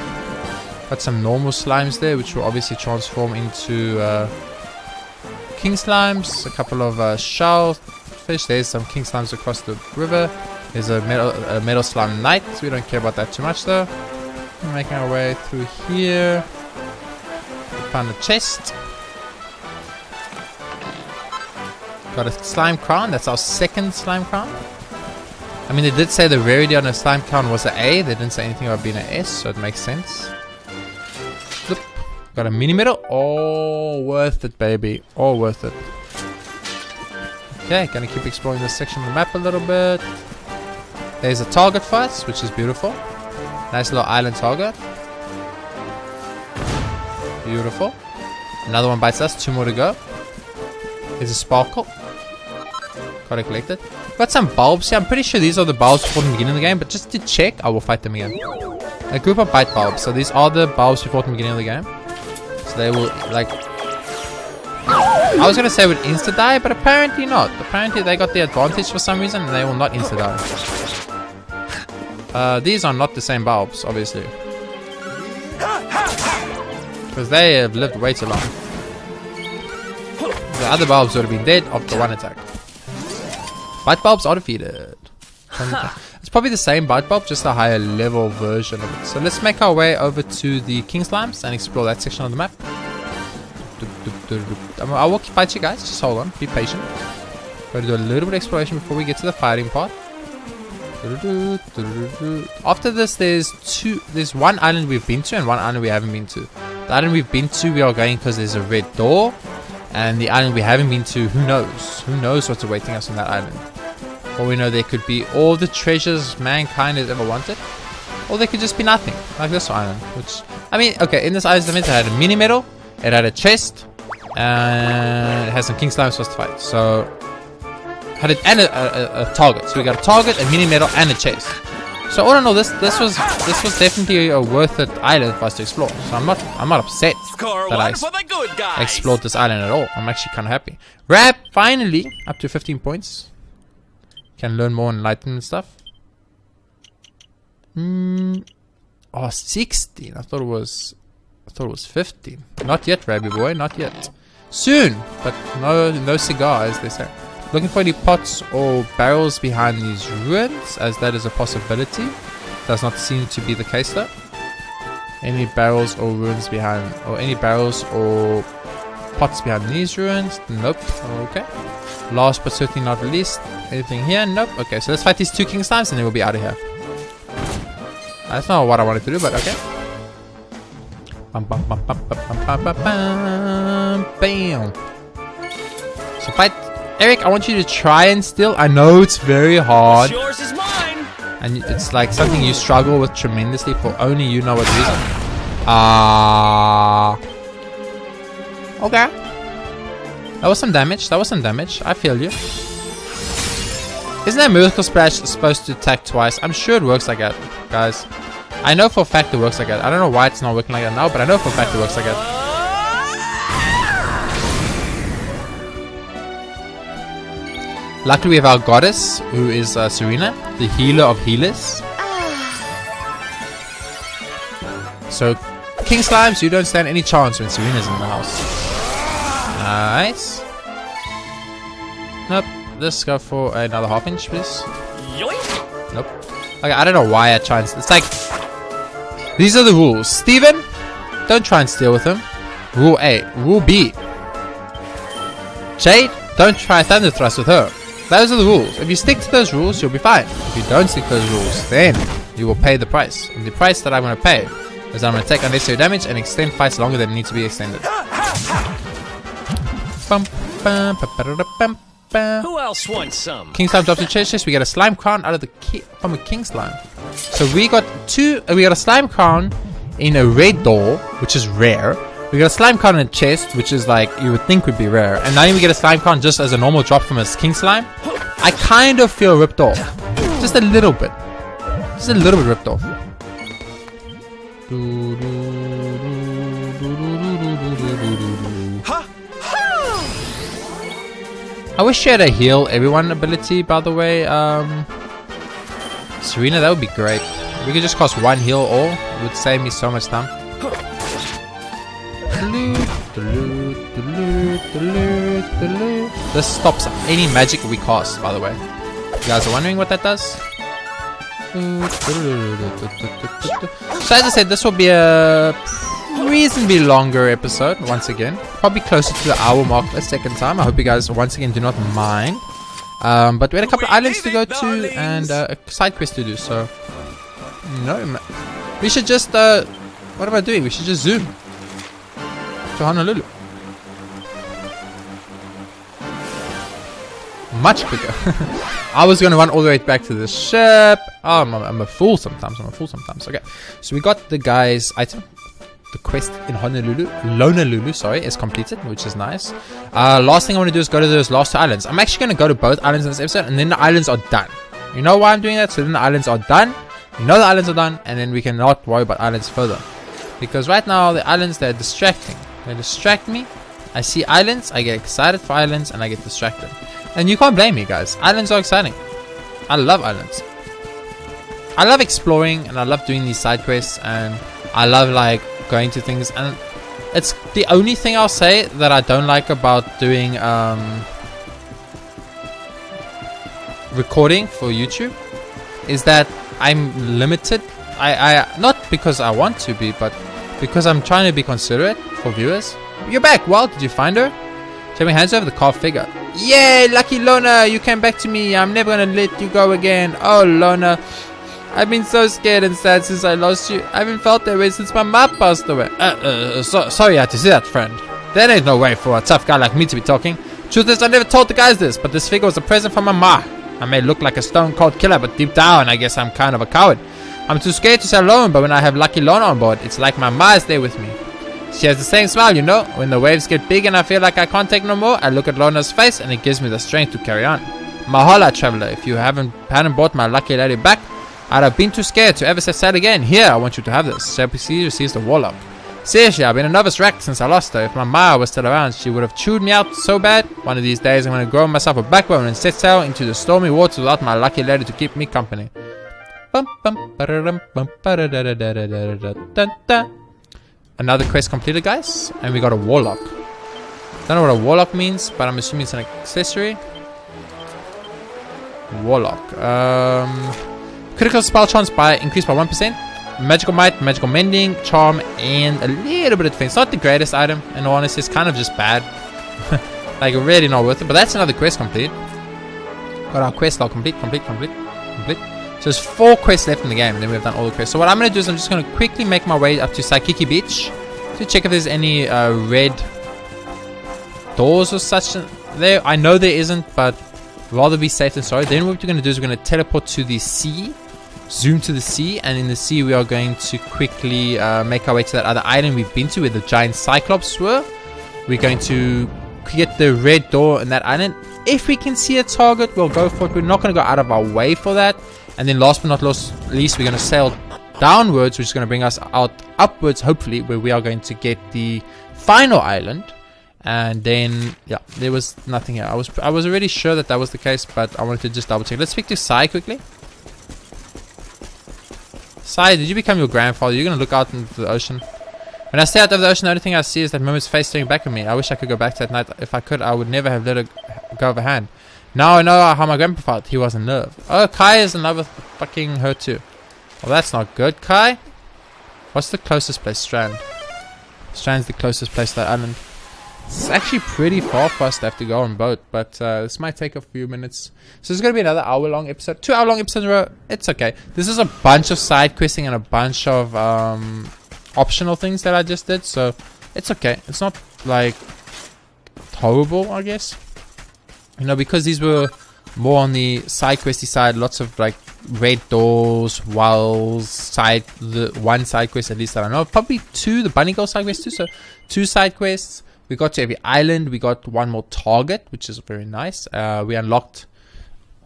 Got some normal slimes there, which will obviously transform into king slimes. A couple of shellfish. There's some king slimes across the river. There's a metal slime knight. We don't care about that too much though. We're making our way through here. We found a chest. Got a slime crown. That's our second slime crown. I mean, they did say the rarity on a slime crown was an A. They didn't say anything about being an S, so it makes sense. Got a mini medal. All worth it, baby. All worth it. Okay, gonna keep exploring this section of the map a little bit. There's a target for us, which is beautiful. Nice little island target. Beautiful. Another one bites us. 2 more to go. There's a sparkle. Gotta collect it. Got some bulbs here. I'm pretty sure these are the bulbs before the beginning of the game, but just to check, I will fight them again. A group of bite bulbs. So these are the bulbs we fought in the beginning of the game. So they will, like... I was gonna say would insta-die, but apparently not. Apparently they got the advantage for some reason, and they will not insta-die. These are not the same bulbs, obviously. Because they have lived way too long. The other bulbs would have been dead after 1 attack. Bite bulbs are defeated. It's probably the same bite bulb, just a higher level version of it. So let's make our way over to the king slimes and explore that section of the map. I will fight you guys, just hold on, be patient. Gotta do a little bit of exploration before we get to the fighting part. After this, there's one island we've been to and one island we haven't been to. The island we've been to, we are going because there's a red door. And the island we haven't been to, who knows? Who knows what's awaiting us on that island? Or we know there could be all the treasures mankind has ever wanted. Or there could just be nothing, like this island. Which, I mean, okay, in this island it had a mini medal, it had a chest, and it has some king slimes for us to fight. So, had it and a target. So we got a target, a mini medal, and a chest. So all in all, this was definitely a worth it island for us to explore. So I'm not upset that I explored this island at all. I'm actually kind of happy. Rab finally up to 15 points. Can learn more enlightenment stuff. Oh, 16. I thought it was 15. Not yet, Rabby boy. Not yet. Soon, but no cigar, as they say. Looking for any pots or barrels behind these ruins, as that is a possibility. Does not seem to be the case though. Any barrels or ruins behind, or any barrels or pots behind these ruins? Nope. Okay. Last but certainly not least, anything here? Nope. Okay, so let's fight these 2 king slimes and then we'll be out of here. That's not what I wanted to do, but okay. Bam. So fight. Eric, I want you to try and steal. I know it's very hard. Yours is mine. And it's like something you struggle with tremendously for only you know what reason. Okay. That was some damage. I feel you. Isn't that Miracle Splash supposed to attack twice? I'm sure it works like that, guys. I know for a fact it works like that. I don't know why it's not working like that now, but I know for a fact it works like that. Luckily we have our goddess, who is Serena, the healer of healers. So, King Slimes, you don't stand any chance when Serena's in the house. Nice. Nope. Let's go for another half inch, please. Yoink. Nope. Okay, I don't know why I try and... It's like... These are the rules. Steven, don't try and steal with him. Rule A. Rule B. Jade, don't try Thunder Thrust with her. Those are the rules. If you stick to those rules, you'll be fine. If you don't stick to those rules, then you will pay the price. And the price that I'm going to pay is I'm going to take unnecessary damage and extend fights longer than need to be extended. Who else wants some? King Slime drops the treasure chest. We get a slime crown out of the from a king slime. So we got we got a slime crown in a red door, which is rare. We got a slime crown in a chest, which is like you would think would be rare. And now we get a slime crown just as a normal drop from a king slime. I kind of feel ripped off. Just a little bit. Just a little bit ripped off. I wish she had a heal everyone ability, by the way. Serena, that would be great. We could just cost 1 heal all. It would save me so much time. This stops any magic we cast, by the way. You guys are wondering what that does? So as I said, this will be a reasonably longer episode once again. Probably closer to the hour mark a second time. I hope you guys once again do not mind. But we had a couple of islands to go to and a side quest to do, so we should just what am I doing? We should just zoom to Honolulu. Much quicker. I was gonna run all the way back to the ship. Oh, I'm a fool sometimes. Okay, so we got the guy's item. The quest in Honolulu, sorry, is completed, which is nice. Last thing I want to do is go to those last 2 islands. I'm actually going to go to both islands in this episode, and then the islands are done. You know why I'm doing that? So then the islands are done. You know the islands are done, and then we can not worry about islands further. Because right now, the islands, they're distracting. They distract me. I see islands, I get excited for islands, and I get distracted. And you can't blame me, guys. Islands are exciting. I love islands. I love exploring, and I love doing these side quests, and I love, like, going to things, and it's the only thing I'll say that I don't like about doing recording for YouTube is that I'm limited. I not because I want to be, but because I'm trying to be considerate for viewers. You're back. Well, did you find her? Shaking hands over the carved figure. Yay, lucky Lona, you came back to me. I'm never gonna let you go again. Oh, Lona, I've been so scared and sad since I lost you. I haven't felt that way since my mom passed away. Sorry I had to see that, friend. There ain't no way for a tough guy like me to be talking. Truth is, I never told the guys this, but this figure was a present from my ma. I may look like a stone-cold killer, but deep down, I guess I'm kind of a coward. I'm too scared to stay alone, but when I have Lucky Lona on board, it's like my ma is there with me. She has the same smile, you know. When the waves get big and I feel like I can't take no more, I look at Lona's face and it gives me the strength to carry on. Mahala, traveler, if you hadn't brought my lucky lady back, I'd have been too scared to ever set sail again. Here, I want you to have this. JRPG receives the warlock. Seriously, I've been a novice wreck since I lost her. If my Ma was still around, she would have chewed me out so bad. One of these days, I'm going to grow myself a backbone and set sail into the stormy waters without my lucky lady to keep me company. Another quest completed, guys. And we got a warlock. Don't know what a warlock means, but I'm assuming it's an accessory. Warlock. Critical spell chance increased by 1%. Magical might, magical mending, charm, and a little bit of defense. Not the greatest item, in all honesty. It's kind of just bad. Like, really not worth it. But that's another quest complete. Got our quest log complete. So there's 4 quests left in the game, and then we've done all the quests. So what I'm going to do is I'm just going to quickly make my way up to Saikiki Beach to check if there's any red doors or such there. I know there isn't, but rather be safe than sorry. Then what we're going to do is we're going to teleport to the sea, zoom to the sea, and in the sea we are going to quickly make our way to that other island we've been to where the giant cyclops were. We're going to get the red door in that island. If we can see a target, we'll go for it. We're not going to go out of our way for that. And then last but not least, we're going to sail downwards, which is going to bring us out upwards, hopefully, where we are going to get the final island. And then, yeah, there was nothing here. I was already sure that was the case, but I wanted to just double check. Let's speak to Sai quickly. Sai, did you become your grandfather? You're going to look out into the ocean. When I stare out over the ocean, the only thing I see is that Momo's face staring back at me. I wish I could go back to that night. If I could, I would never have let her go overhand. Now I know how my grandpa felt. He was in love. Oh, Kai is in love with fucking her too. Well, that's not good. Kai? What's the closest place? Strand. Strand's the closest place to that island. It's actually pretty far for us to have to go on boat, but this might take a few minutes. So it's going to be another hour-long episode. 2-hour-long episode in a row. It's okay. This is a bunch of side questing and a bunch of optional things that I just did, so it's okay. It's not like horrible, I guess. You know, because these were more on the side questy side, lots of like red doors, walls, one side quest at least that I know. Probably 2, the bunny girl side quest too, so 2 side quests. We got to every island. We got 1 more target, which is very nice. We unlocked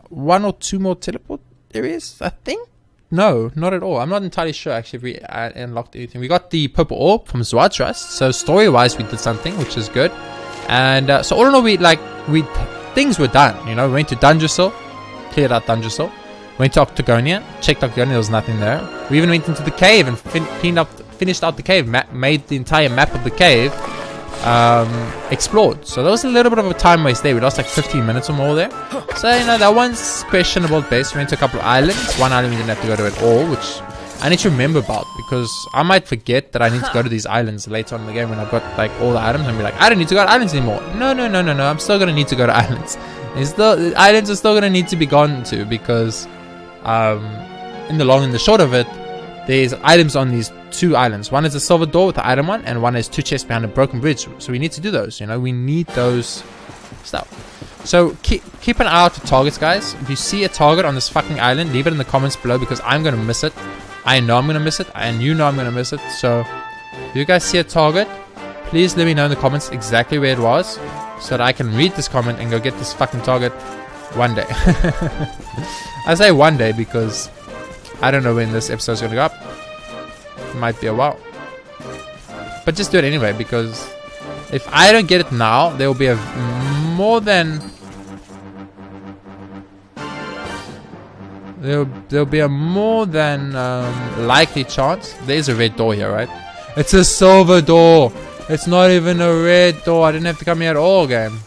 1 or 2 more teleport areas, I think. No, not at all. I'm not entirely sure actually if we unlocked anything. We got the purple orb from Zwatrust, so story-wise we did something, which is good. And so all in all, things were done. You know, we went to Dungersall, cleared out Dungersall. Went to Octagonia, checked Octagonia, there was nothing there. We even went into the cave and finished out the cave, made the entire map of the cave. Explored. So there was a little bit of a time waste there. We lost like 15 minutes or more there. So, you know, that one's questionable at best. We went to a couple of islands. One island we didn't have to go to at all, which I need to remember about, because I might forget that I need to go to these islands later on in the game when I've got like all the items and be like, I don't need to go to islands anymore. No. I'm still going to need to go to islands. The islands are still going to need to be gone to, because in the long and the short of it, there's items on these 2 islands. One is a silver door with the item one, and one is 2 chests behind a broken bridge. So we need to do those. You know, we need those stuff. So keep an eye out for targets, guys. If you see a target on this fucking island, leave it in the comments below, because I'm gonna miss it. I know I'm gonna miss it, and you know I'm gonna miss it. So if you guys see a target, please let me know in the comments exactly where it was, so that I can read this comment and go get this fucking target one day. I say one day because I don't know when this episode is going to go up. It might be a while. But just do it anyway, because if I don't get it now, there will be a more than... There'll be a more than likely chance. There's a red door here, right? It's a silver door. It's not even a red door. I didn't have to come here at all, game.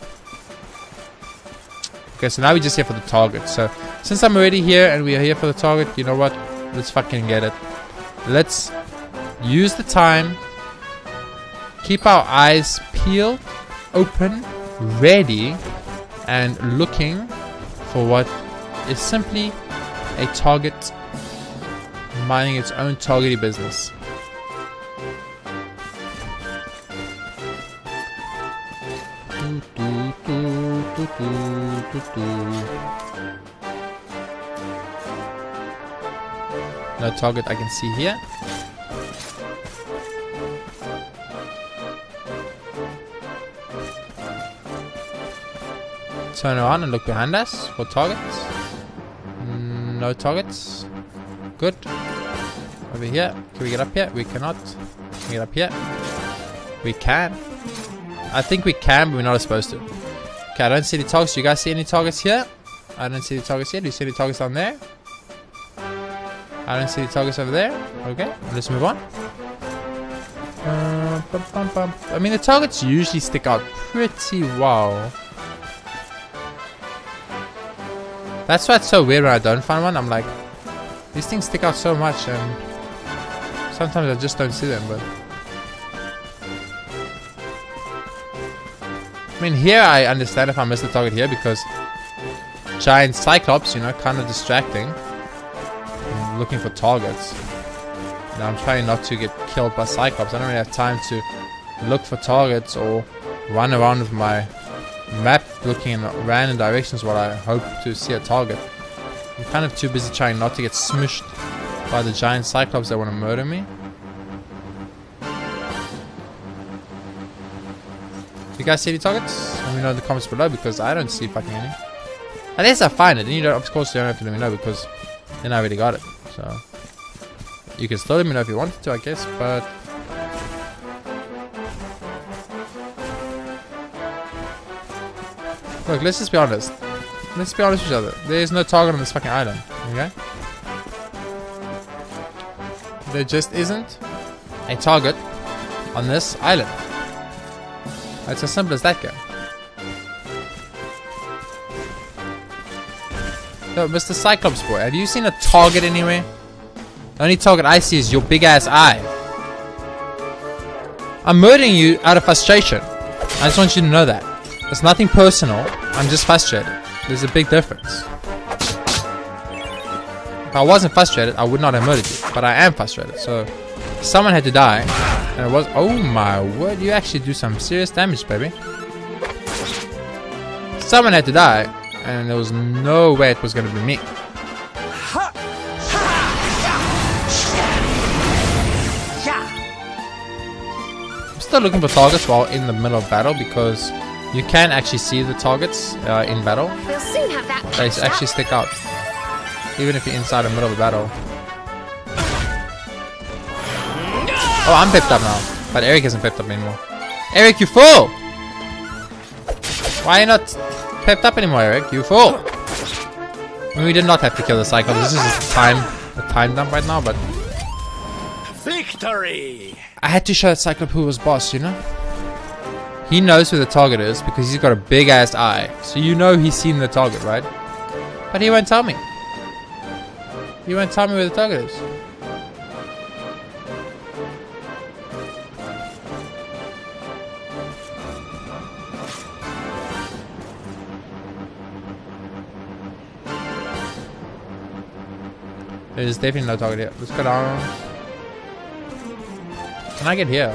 Okay, so now we're just here for the target. So since I'm already here and we are here for the target, you know what? Let's fucking get it. Let's use the time. Keep our eyes peeled, open, ready, and looking for what is simply a target minding its own targety business. No target I can see here. Turn around and look behind us for targets. No targets. Good. Over here. Can we get up here? We cannot. Can we get up here? We can. I think we can, but we're not supposed to. Okay, I don't see any targets. Do you guys see any targets here? I don't see any targets here. Do you see any targets down there? I don't see any targets over there. Okay, let's move on. I mean, the targets usually stick out pretty well. That's why it's so weird when I don't find one. I'm like, these things stick out so much, and sometimes I just don't see them. But I mean, here I understand if I miss the target here because giant cyclops, you know, kind of distracting. I'm looking for targets. Now I'm trying not to get killed by cyclops. I don't really have time to look for targets or run around with my map looking in random directions while I hope to see a target. I'm kind of too busy trying not to get smushed by the giant cyclops that want to murder me. You guys see any targets? Let me know in the comments below because I don't see fucking any. Unless I find it, then you don't, of course you don't have to let me know because then I already got it. So you can still let me know if you wanted to, I guess, but look, let's just be honest. Let's be honest with each other. There's no target on this fucking island, okay? There just isn't a target on this island. It's as simple as that, guy. No, Mr. Cyclops boy, have you seen a target anywhere? The only target I see is your big ass eye. I'm murdering you out of frustration. I just want you to know that. It's nothing personal. I'm just frustrated. There's a big difference. If I wasn't frustrated, I would not have murdered you. But I am frustrated. So someone had to die. And it was... Oh my word. You actually do some serious damage, baby. Someone had to die. And there was no way it was going to be me. I'm still looking for targets while in the middle of battle because you can actually see the targets in battle. We'll soon have that They actually stick out. Even if you're inside the middle of a battle. Oh, I'm picked up now. But Eric isn't picked up anymore. Eric, you fool! Why are you not pepped up anymore, Eric? You fool! I mean, we did not have to kill the Cyclops. This is just a time dump right now, but Victory! I had to show that Cyclops who was boss, you know? He knows who the target is because he's got a big ass eye. So you know he's seen the target, right? But he won't tell me. He won't tell me where the target is. There's definitely no target here. Let's go down. Can I get here?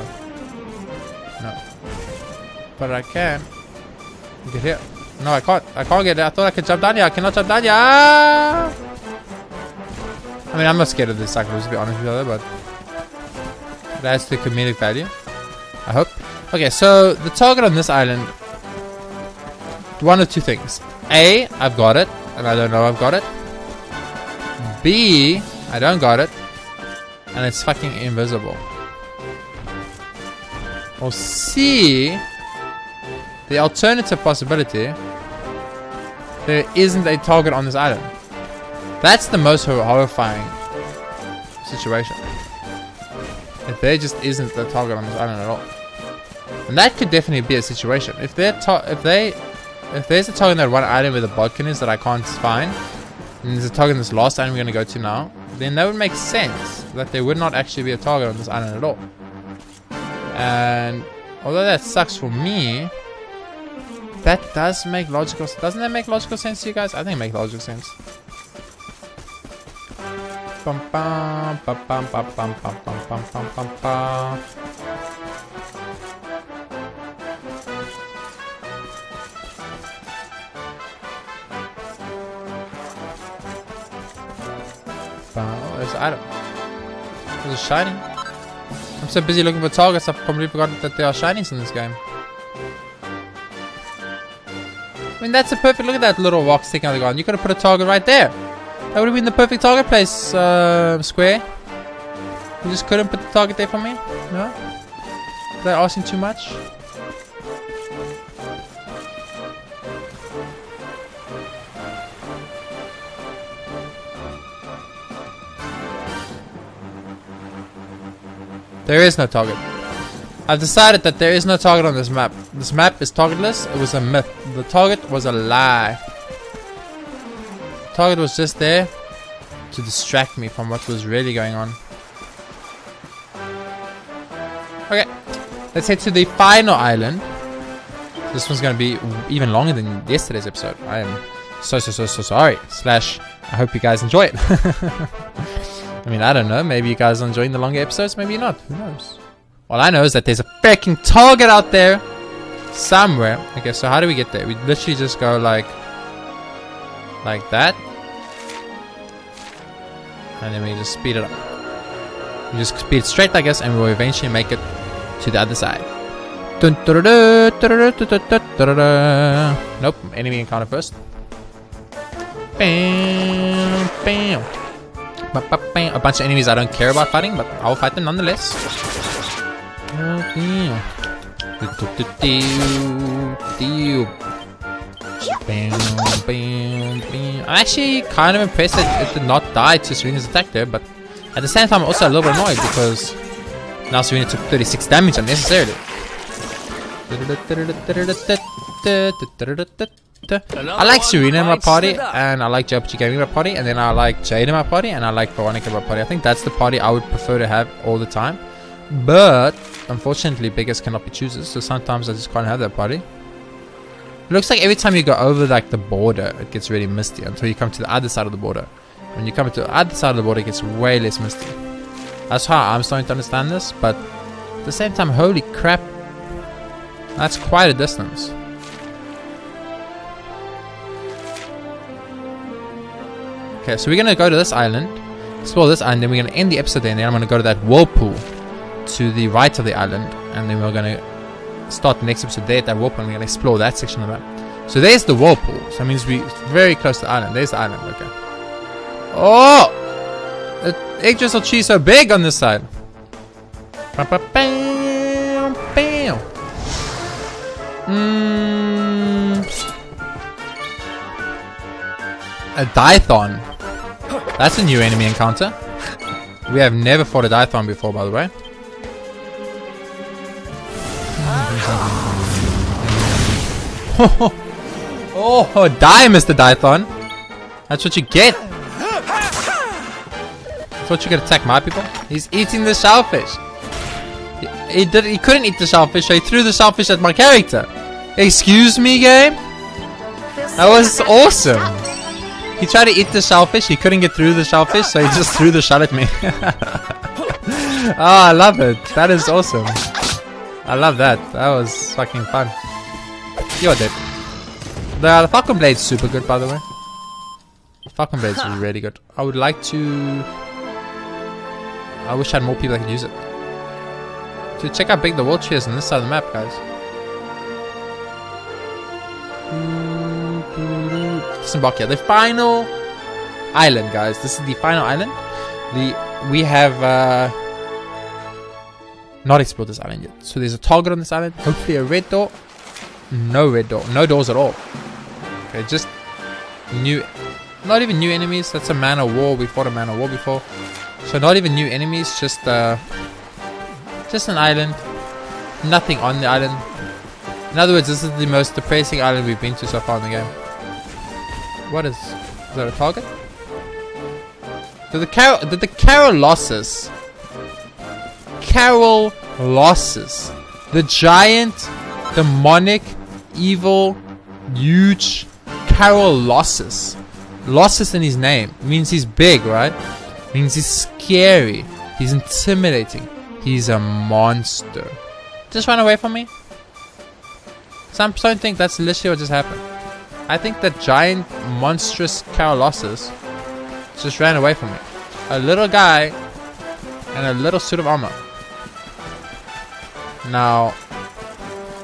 No. But I can. Get here. No, I can't. I can't get it. I thought I could jump down here. I cannot jump down here. Ah! I mean, I'm not scared of this Cyclops, to be honest with you, but it adds to comedic value. I hope. Okay, so the target on this island. One of two things. A, I've got it, and I don't know I've got it. B, I don't got it, and it's fucking invisible. Or C, the alternative possibility, there isn't a target on this island. That's the most horrifying situation. If there just isn't a target on this island at all. And that could definitely be a situation. If there's a target on that one island where the Bodkin is that I can't find, and there's a target on this last island we're going to go to now, then that would make sense that there would not actually be a target on this island at all. And although that sucks for me, that does make logical sense. Doesn't that make logical sense to you guys? I think it makes logical sense. Bum, bum, bum, bum, bum, bum, bum, bum, bum, bum, bum, bum. There's an item. There's a shiny. I'm so busy looking for targets, I've completely forgotten that there are shinies in this game. I mean, that's a perfect... Look at that little rock sticking out of the ground. You could have put a target right there. That would have been the perfect target place, Square. You just couldn't put the target there for me? No? Did I ask you too much? There is no target. I've decided that there is no target on this map. This map is targetless. It was a myth. The target was a lie. target was just there to distract me from what was really going on. Okay, let's head to the final island. This one's going to be even longer than yesterday's episode. I am so sorry. Slash, I hope you guys enjoy it. I mean, I don't know. Maybe you guys are enjoying the longer episodes. Maybe you're not. Who knows? All I know is that there's a freaking target out there somewhere. Okay, so how do we get there? We literally just go like that. And then we just speed it up. We just speed straight like this and we'll eventually make it to the other side. Nope, enemy encounter first. Bam, bam. A bunch of enemies I don't care about fighting, but I'll fight them nonetheless. I'm actually kind of impressed that it did not die to Serena's attack there, but at the same time I'm also a little bit annoyed because now Serena took 36 damage unnecessarily. I like Serena in my party, and I like JRPGaming in my party, and then I like Jade in my party, and I like Veronica in my party. I think that's the party I would prefer to have all the time. But unfortunately, beggars cannot be choosers, so sometimes I just can't have that party. It looks like every time you go over like the border, it gets really misty until you come to the other side of the border. When you come to the other side of the border, it gets way less misty. That's how I'm starting to understand this, but at the same time, holy crap, that's quite a distance. Okay, so we're gonna go to this island, explore this island, then we're gonna end the episode there, and then I'm gonna go to that whirlpool to the right of the island, and then we're gonna start the next episode there at that whirlpool, and we're gonna explore that section of that. So there's the whirlpool, so that means we're very close to the island. There's the island, okay. Oh! The egg drizzle tree is so big on this side. A Dython. That's a new enemy encounter. We have never fought a Dython before, by the way. Oh, die, Mr. Dython. That's what you get. That's what you get to attack my people. He's eating the shellfish. He couldn't eat the shellfish, so he threw the shellfish at my character. Excuse me, game? That was awesome. He tried to eat the shellfish, he couldn't get through the shellfish, so he just threw the shell at me. Oh, I love it. That is awesome. I love that. That was fucking fun. You're dead. The Falcon Blade's super good, by the way. The Falcon Blade's really good. I would like to... I wish I had more people that could use it. So check how big the world tree is on this side of the map, guys. Disembark here. The final island, guys. This is the final island. We have not explored this island yet. So there's a target on this island. Hopefully a red door. No red door. No doors at all. Okay, just new... Not even new enemies. That's a man of war. We fought a man of war before. So not even new enemies. Just an island. Nothing on the island. In other words, this is the most depressing island we've been to so far in the game. What is that a target? Did the Carol losses? Carol losses. The giant, demonic, evil, huge Carol losses. Losses in his name means he's big, right? Means he's scary. He's intimidating. He's a monster. Just run away from me. So I'm starting to think that's literally what just happened. I think that giant, monstrous Carolossus just ran away from me. A little guy and a little suit of armor. Now,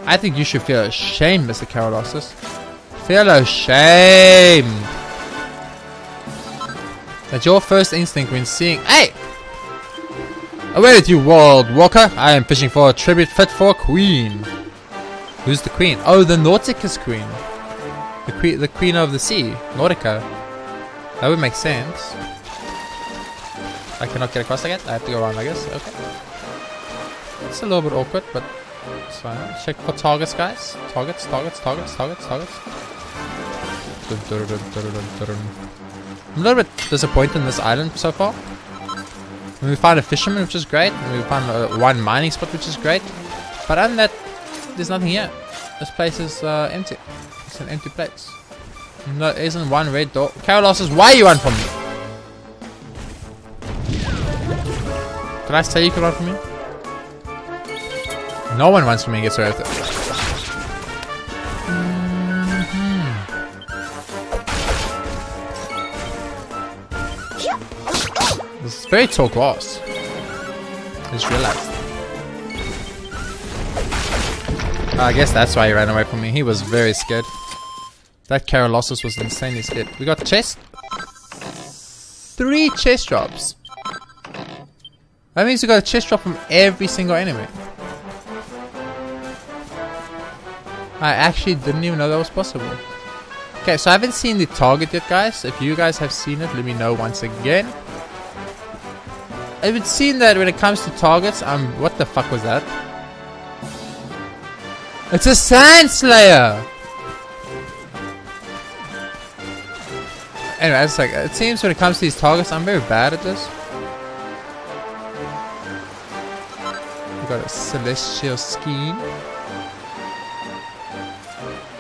I think you should feel ashamed, Mr. Carolossus. Feel ashamed. That's your first instinct when seeing... Hey! Away with you, World Walker. I am fishing for a tribute fit for a queen. Who's the queen? Oh, the Nauticus queen. The queen of the sea. Nautica. That would make sense. I cannot get across again. I have to go around, I guess. Okay. It's a little bit awkward, but it's fine. Check for targets, guys. Targets. I'm a little bit disappointed in this island so far. We found a fisherman, which is great. And we found one mining spot, which is great. But other than that, there's nothing here. This place is empty. It's an empty place. No, there isn't one red door. Carol says, why you run from me? Did I say you could run from me? No one runs from me and gets away with it. This is very tall glass. I just realized. I guess that's why he ran away from me. He was very scared. That Carolossus was insanely scared. We got chest. 3 chest drops. That means we got a chest drop from every single enemy. I actually didn't even know that was possible. Okay, so I haven't seen the target yet, guys. If you guys have seen it, let me know once again. It would seem that when it comes to targets, what the fuck was that? It's a Sand Slayer! Anyway, it's like, it seems when it comes to these targets, I'm very bad at this. We got a Celestial Skein.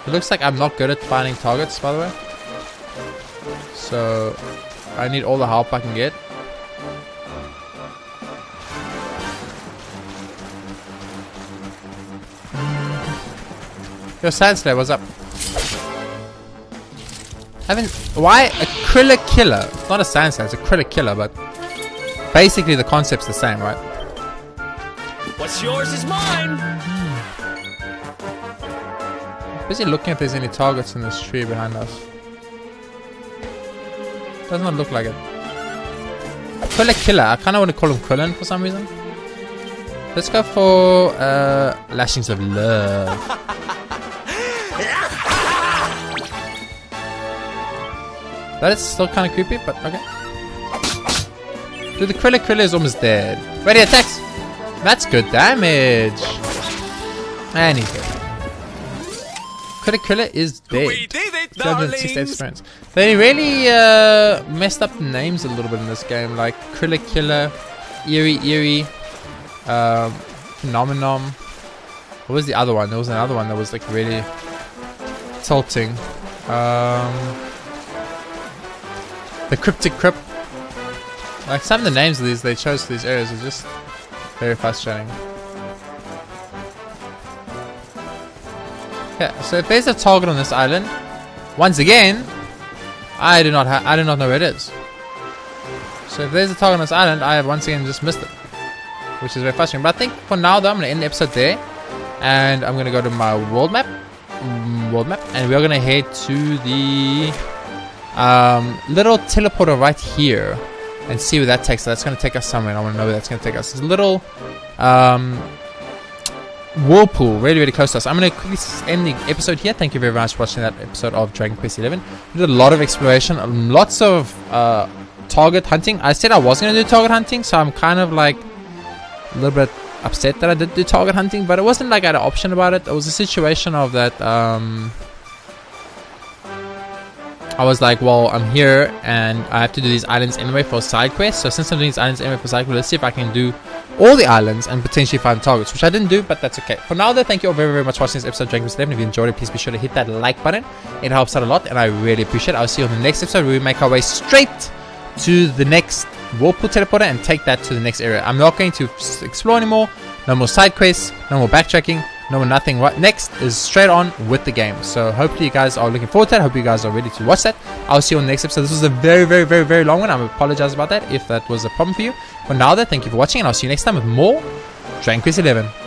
It looks like I'm not good at finding targets, by the way. So, I need all the help I can get. Yo, Sand Slayer, what's up? Why a Krilla Killer? It's not a Sand Slayer, it's a Krilla Killer, but basically the concept's the same, right? What's yours is mine. Busy looking if there's any targets in this tree behind us. Does not look like it. Krilla Killer. I kind of want to call him Krillin for some reason. Let's go for Lashings of Love. That is still kind of creepy, but okay. Dude, the Krilla is almost dead. Ready, attacks! That's good damage. And he's dead. Krilla is dead. We did it, 260 experience. They really messed up the names a little bit in this game, like Krilla Killer, Eerie, Phenomenon. What was the other one? There was another one that was like really tilting. The Cryptic Crypt. Like some of the names of these they chose for these areas are just very frustrating. Yeah, so if there's a target on this island, once again, I do not know where it is. So if there's a target on this island, I have once again just missed it, which is very frustrating. But I think for now though, I'm gonna end the episode there, and I'm gonna go to my world map, and we're gonna head to the little teleporter right here and see where that takes us. That's gonna take us somewhere, and I want to know where that's gonna take us. It's a little whirlpool really, really close to us. I'm going to quickly end the episode here. Thank you very much for watching that episode of Dragon Quest XI. We did a lot of exploration, lots of target hunting. I said I wasn't going to do target hunting, so I'm kind of like a little bit upset that I did do target hunting, but it wasn't like I had an option about it. It was a situation of that I was like, well, I'm here and I have to do these islands anyway for side quests. So since I'm doing these islands anyway for side quests, let's see if I can do all the islands and potentially find targets, which I didn't do, but that's okay. For now though, thank you all very, very much for watching this episode of Dragon Quest XI. If you enjoyed it, please be sure to hit that like button. It helps out a lot and I really appreciate it. I'll see you on the next episode where we make our way straight to the next whirlpool teleporter and take that to the next area. I'm not going to explore anymore. No more side quests, no more backtracking, no more nothing. Right next is straight on with the game. So hopefully you guys are looking forward to that. Hope you guys are ready to watch that. I'll see you on the next episode. This was a very, very, very, very long one. I apologize about that if that was a problem for you. For now though, thank you for watching and I'll see you next time with more Dragon Quest XI.